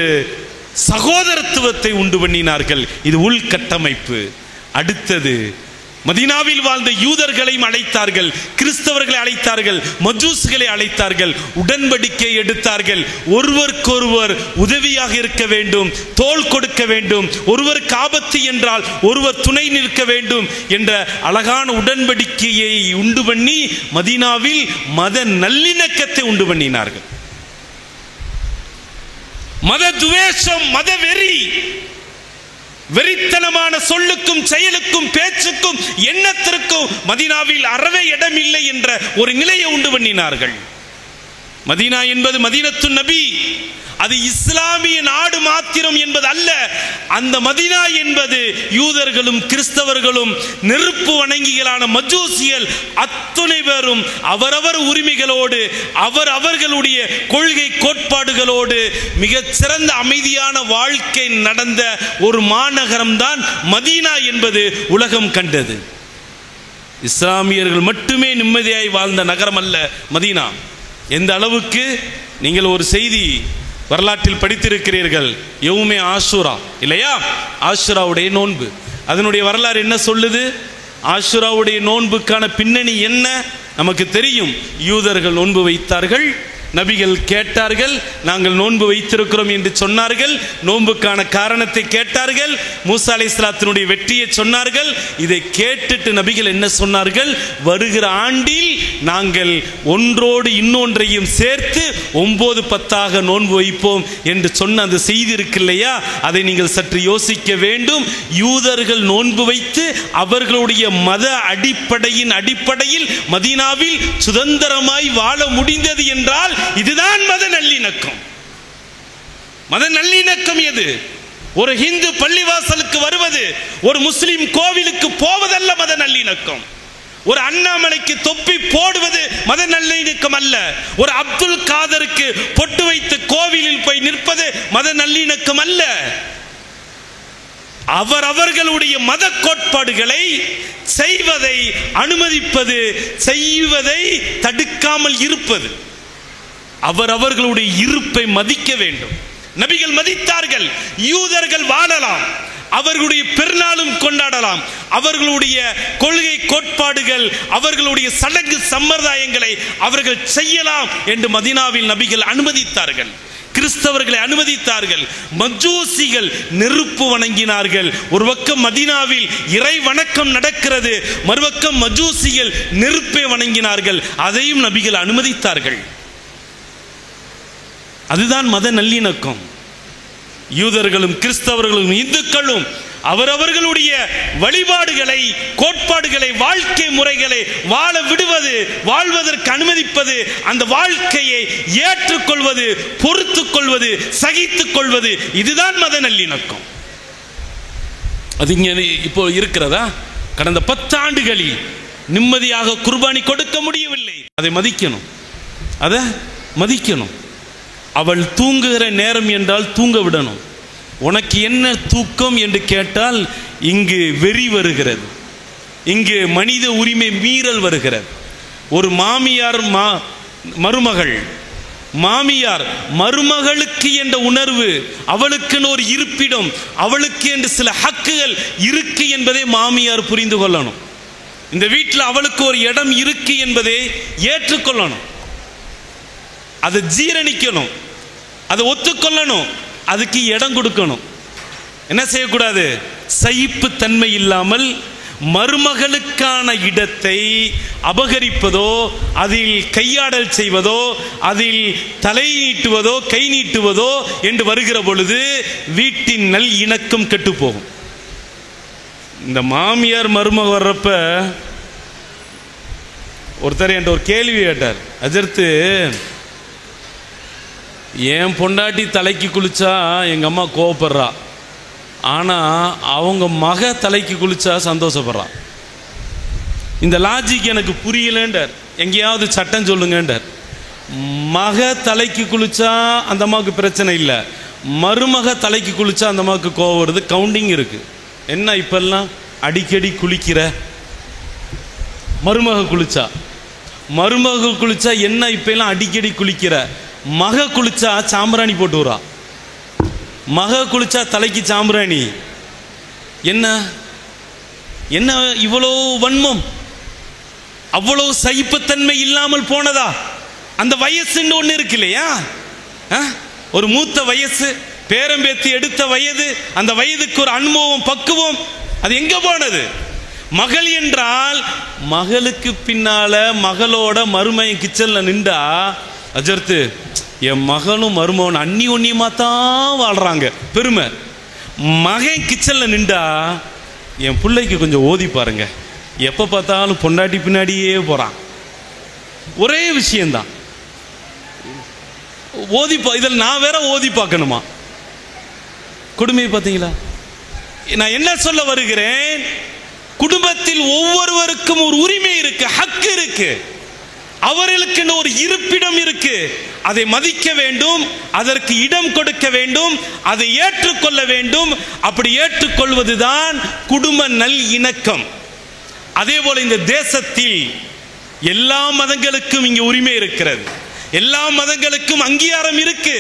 சகோதரத்துவத்தை உண்டு பண்ணினார்கள். இது உள்கட்டமைப்பு. அடுத்தது, மதீனாவில் வாழ்ந்த யூதர்களையும் அழைத்தார்கள், கிறிஸ்தவர்களை அழைத்தார்கள், மஜூஸ்களை அழைத்தார்கள், உடன்படிக்கை எடுத்தார்கள். ஒருவருக்கொருவர் உதவியாக இருக்க வேண்டும், தோள் கொடுக்க வேண்டும், ஒருவருக்கு ஆபத்து என்றால் ஒருவர் துணை நிற்க வேண்டும் என்ற அழகான உடன்படிக்கையை உண்டு பண்ணி மதீனாவில் மத நல்லிணக்கத்தை உண்டு பண்ணினார்கள். மத துவேஷம், மத வெறி, வெறித்தனமான சொல்லுக்கும் செயலுக்கும் பேச்சுக்கும் எண்ணத்திற்கும் மதீனாவில் அறவே இடம் இல்லை என்ற ஒரு நிலையை உண்டு பண்ணினார்கள். மதீனா என்பது மதீனத்து நபி, அது இஸ்லாமிய நாடு மாத்திரம் என்பது அல்ல. அந்த மதீனா என்பது யூதர்களும் கிறிஸ்தவர்களும் நெருப்பு வணங்கிகளான மஜூசிகள் அத்துணை பேரும் அவரவர் உரிமைகளோடு அவர்களுடைய கொள்கை கோட்பாடுகளோடு மிகச் சிறந்த அமைதியான வாழ்க்கை நடந்த ஒரு மாநகரம் தான் மதீனா என்பது உலகம் கண்டது. இஸ்லாமியர்கள் மட்டுமே நிம்மதியாய் வாழ்ந்த நகரம் அல்ல மதீனா. எந்த அளவுக்கு, நீங்கள் ஒரு செய்தி வரலாற்றில் படித்திருக்கிறீர்கள், யௌமே ஆஷுரா இல்லையா? ஆஷுராவுடைய நோன்பு, அதனுடைய வரலாறு என்ன சொல்லுது? ஆஷுராவுடைய நோன்புக்கான பின்னணி என்ன நமக்கு தெரியும். யூதர்கள் நோன்பு வைத்தார்கள், நபிகள் கேட்டார்கள், நாங்கள் நோன்பு வைத்திருக்கிறோம் என்று சொன்னார்கள். நோன்புக்கான காரணத்தை கேட்டார்கள், மூசா அலைஹிஸ்ஸலாத்தினுடைய வெற்றியை சொன்னார்கள். இதை கேட்டுட்டு நபிகள் என்ன சொன்னார்கள்? வருகிற ஆண்டில் நாங்கள் ஒன்றோடு இன்னொன்றையும் சேர்த்து 9-10 நோன்பு வைப்போம் என்று சொன்ன அந்த செய்தி இருக்கு இல்லையா? அதை நீங்கள் சற்று யோசிக்க வேண்டும். யூதர்கள் நோன்பு வைத்து அவர்களுடைய மத அடிப்படையில் மதீனாவில் சுதந்திரமாய் வாழ முடிந்தது என்றால் இதுதான் மத நல்லிணக்கம். மத நல்லிணக்கம் எது? ஒரு ஹிந்து பள்ளிவாசலுக்கு வருவது, ஒரு முஸ்லிம் கோவிலுக்கு போவதல்ல மத நல்லிணக்கம். ஒரு அண்ணாமலைக்கு தொப்பி போடுவது மத நல்லிணக்கம் அல்ல. ஒரு அப்துல் காதருக்கு பொட்டு வைத்து கோவிலில் போய் நிற்பது மத நல்லிணக்கம் அல்ல. அவர்களுடைய மத கோட்பாடுகளை செய்வதை அனுமதிப்பது, செய்வதை தடுக்காமல் இருப்பது. அவர்களுடைய இருப்பை மதிக்க வேண்டும். நபிகள் மதித்தார்கள். யூதர்கள் வாழலாம், அவர்களுடைய பெருநாளும் கொண்டாடலாம், அவர்களுடைய கொள்கை கோட்பாடுகள், அவர்களுடைய சடங்கு சம்பிரதாயங்களை அவர்கள் செய்யலாம் என்று மதீனாவில் நபிகள் அனுமதித்தார்கள். கிறிஸ்தவர்களை அனுமதித்தார்கள். மஜூசிகள் நெருப்பு வணங்கினார்கள். ஒரு பக்கம் மதீனாவில் இறை வணக்கம் நடக்கிறது, மறுபக்கம் மஜூசிகள் நெருப்பை வணங்கினார்கள். அதையும் நபிகள் அனுமதித்தார்கள். அதுதான் மத நல்லிணக்கம். யூதர்களும் கிறிஸ்தவர்களும் இந்துக்களும் அவர்களுடைய வழிபாடுகளை, கோட்பாடுகளை, வாழ்க்கை முறைகளை வாழ விடுவது, வாழ்வதற்கு அனுமதிப்பது, அந்த வாழ்க்கையை ஏற்றுக்கொள்வது, பொறுத்துக் கொள்வது, சகித்துக் கொள்வது, இதுதான் மத நல்லிணக்கம். அது இங்கே இப்போ இருக்கிறதா? கடந்த 10 ஆண்டுகளில் நிம்மதியாக குர்பானி கொடுக்க முடியவில்லை. அதை மதிக்கணும், அதை மதிக்கணும். அவள் தூங்குகிற நேரம் என்றால் தூங்க விடணும். உனக்கு என்ன தூக்கம் என்று கேட்டால் இங்கு வெறி வருகிறது, இங்கு மனித உரிமை மீறல் வருகிறது. ஒரு மாமியார் மருமகள், மாமியார் மருமகளுக்கு என்ற உணர்வு, அவளுக்குன்னு ஒரு இருப்பிடம், அவளுக்கு என்று சில ஹக்குகள் இருக்கு என்பதை மாமியார் புரிந்து கொள்ளணும். இந்த வீட்டில் அவளுக்கு ஒரு இடம் இருக்கு என்பதை ஏற்றுக்கொள்ளணும், அதை ஜீரணிக்கணும், அதை ஒத்துக்கொள்ளணும், அதுக்கு இடம் கொடுக்கணும். என்ன செய்யக்கூடாது? சகிப்பு தன்மை இல்லாமல் மருமகளுக்கான இடத்தை அபகரிப்பதோ, அதில் கையாடல் செய்வதோ, அதில் தலை நீட்டுவதோ, கை நீட்டுவதோ என்று வருகிற பொழுது வீட்டின் நல் இணக்கம் கெட்டு போகும். இந்த மாமியார் மருமக வர்றப்ப ஒருத்தர் என்கிட்ட ஒரு கேள்வி கேட்டார். அஜர்த்து, என் பொண்டாட்டி தலைக்கு குளிச்சா எங்கள் அம்மா கோவப்படுறா, ஆனால் அவங்க மக தலைக்கு குளிச்சா சந்தோஷப்படுறா. இந்த லாஜிக் எனக்கு புரியலன்றார். எங்கேயாவது சட்டம் சொல்லுங்கன்றார். மக தலைக்கு குளிச்சா அந்த அம்மாவுக்கு பிரச்சனை இல்லை, மருமக தலைக்கு குளிச்சா அந்த அம்மாவுக்கு கோவம் வருது. கவுண்டிங் இருக்குது. என்ன இப்பெல்லாம் அடிக்கடி குளிக்கிற? மருமக குளிச்சா என்ன இப்பெல்லாம் அடிக்கடி குளிக்கிற? மக குளிச்சா சாம்பிராணி போட்டு வரா, மக குளிச்சா தலைக்கு சாம்பிராணி. என்ன என்ன இவ்வளோ வன்மம், அவ்வளோ சகிப்புத்தன்மை இல்லாமல் போனதா? அந்த வயசுன்னு ஒன்று இருக்கு இல்லையா? ஒரு மூத்த வயசு, பேரம்பேத்தி எடுத்த வயது, அந்த வயதுக்கு ஒரு அனுபவம், பக்குவம், அது எங்க போனது? மகள் என்றால் மகளுக்கு பின்னால மகளோட மருமையின் கிச்சன்ல நின்றா, அஜர்த்து என் மகனும் மருமகன் அன்னி ஒன்னியமாக தான் வாழ்கிறாங்க. பெருமை. மகன் கிச்சனில் நின்றா என் பிள்ளைக்கு கொஞ்சம் ஓதி பாருங்க, எப்போ பார்த்தாலும் பொண்டாட்டி பின்னாடியே போகிறான். ஒரே விஷயந்தான், இதில் நான் வேற ஓதி பார்க்கணுமா? கொடுமையை பார்த்தீங்களா? நான் என்ன சொல்ல வருகிறேன், குடும்பத்தில் ஒவ்வொருவருக்கும் ஒரு உரிமை இருக்கு, ஹக்கு இருக்கு, அவர்களுக்கு ஒரு இருப்பிடம் இருக்கு. அதை மதிக்க வேண்டும், அதற்கு இடம் கொடுக்க வேண்டும், அதை ஏற்றுக்கொள்ள வேண்டும். அப்படி ஏற்றுக்கொள்வதுதான் குடும்ப நல் இணக்கம். அதே போல இந்த தேசத்தில் எல்லா மதங்களுக்கும் இங்கே உரிமை இருக்கிறது, எல்லா மதங்களுக்கும் அங்கீகாரம் இருக்கு.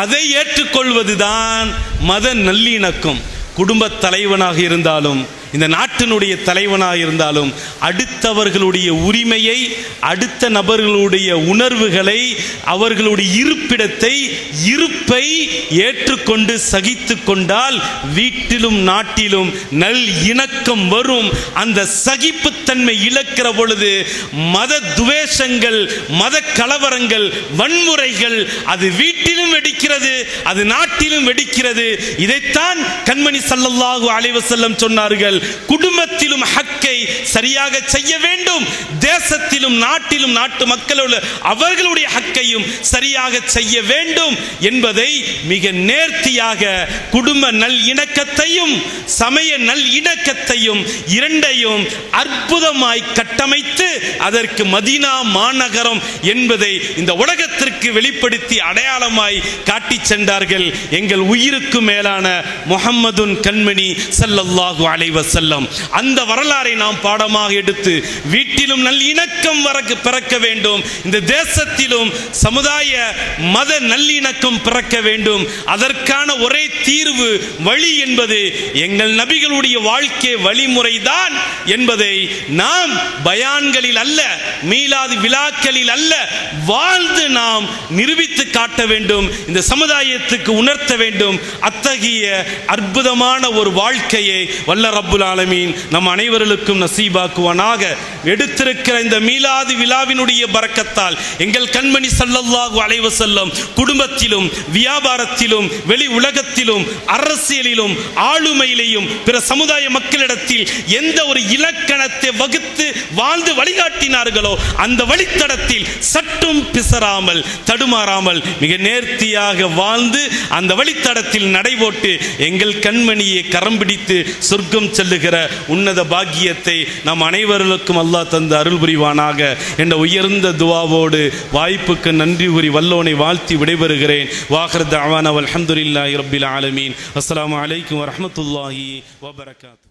அதை ஏற்றுக்கொள்வதுதான் மத நல்லிணக்கம். குடும்ப தலைவனாக இருந்தாலும், இந்த நாட்டினுடைய தலைவனாக இருந்தாலும், அடுத்தவர்களுடைய உரிமையை, அடுத்த நபர்களுடைய உணர்வுகளை, அவர்களுடைய இருப்பிடத்தை, இருப்பை ஏற்றுக்கொண்டு சகித்து கொண்டால் வீட்டிலும் நாட்டிலும் நல் இணக்கம் வரும். அந்த சகிப்புத்தன்மை இழக்கிற பொழுது மத துவேஷங்கள், மத கலவரங்கள், வன்முறைகள் அது வீட்டிலும் வெடிக்கிறது, அது நாட்டிலும் வெடிக்கிறது. இதைத்தான் கண்மணி ஸல்லல்லாஹு அலைஹி வஸல்லம் சொன்னார்கள். குடும்பத்திலும் ஹக்கை சரியாக செய்ய வேண்டும், தேசத்திலும் நாட்டிலும் நாட்டு மக்களோடு அவர்களுடைய ஹக்கையும் சரியாக செய்ய வேண்டும் என்பதை மிக நேர்த்தியாக குடும்ப நல் இணக்கத்தையும் சமய நல் இணக்கத்தையும் இரண்டையும் அற்புதமாய் கட்டமைத்து அதற்கு மதீனா மாநகரம் என்பதை இந்த உலகத்திற்கு வெளிப்படுத்தி அடையாளமாய் காட்டி சென்றார்கள் எங்கள் உயிருக்கு மேலான முஹம்மதுன் கண்மணி ஸல்லல்லாஹு அலைஹி வஸல்லம். அந்த வரலாறை நாம் பாடமாக எடுத்து வீட்டிலும் நல் இணக்கம் பிறக்க வேண்டும், இந்த தேசத்திலும் சமுதாய மத நல்லிணக்கம் பிறக்க வேண்டும். அதற்கான ஒரே தீர்வு வழி என்பது எங்கள் நபிகளுடைய வாழ்க்கை வழிமுறைதான் என்பதை நாம் பயான்களில் அல்ல, மீலாது விழாக்களில் அல்ல, வாழ்ந்து நாம் நிரூபித்து காட்ட வேண்டும், இந்த சமுதாயத்துக்கு உணர்த்த வேண்டும். அத்தகைய அற்புதமான ஒரு வாழ்க்கையை வல்ல ரப்புல் ஆலமீன் நம் அனைவர்களுக்கும் நசீபாக்குவானாக. எடுத்திருக்கிற இந்த மீலாது விழாவினுடைய பரக்கத்தால் எங்கள் கண்மணி ஸல்லல்லாஹு அலைஹி வஸல்லம் குடும்பத்திலும், வியாபாரத்திலும், வெளி உலகத்திலும், அரசியலிலும், ஆளுமையிலும், பிற சமுதாய மக்களிடத்தில் எந்த ஒரு இலக்கணத்தை வகுத்து வாழ்ந்து வழிகாட்டினார்களோ அந்த வழித்தடத்தில் சற்றும் பிசறாமல், தடுமாறாமல் மிக நேர்த்தியாக வாழ்ந்து அந்த வழித்தடத்தில் நடைபோட்டு எங்கள் கண்மணியை கரம் பிடித்து சொர்க்கம் செல்லுகிற உன்னத பாக்கியத்தை நம் அனைவர்களுக்கும் அல்லாஹ் தந்து அருள் புரிவானாக என்ற உயர்ந்த துஆவோடு வாய்ப்புக்கு நன்றி கூறி வல்லோனை வாழ்த்தி விடைபெறுகிறேன். வாஹிர் தஅவானா வல்ஹம்துலில்லாஹி ரப்பில் ஆலமீன். அஸ்ஸலாமு அலைக்கும் வரஹ்மத்துல்லாஹி வபரகாத்துஹு.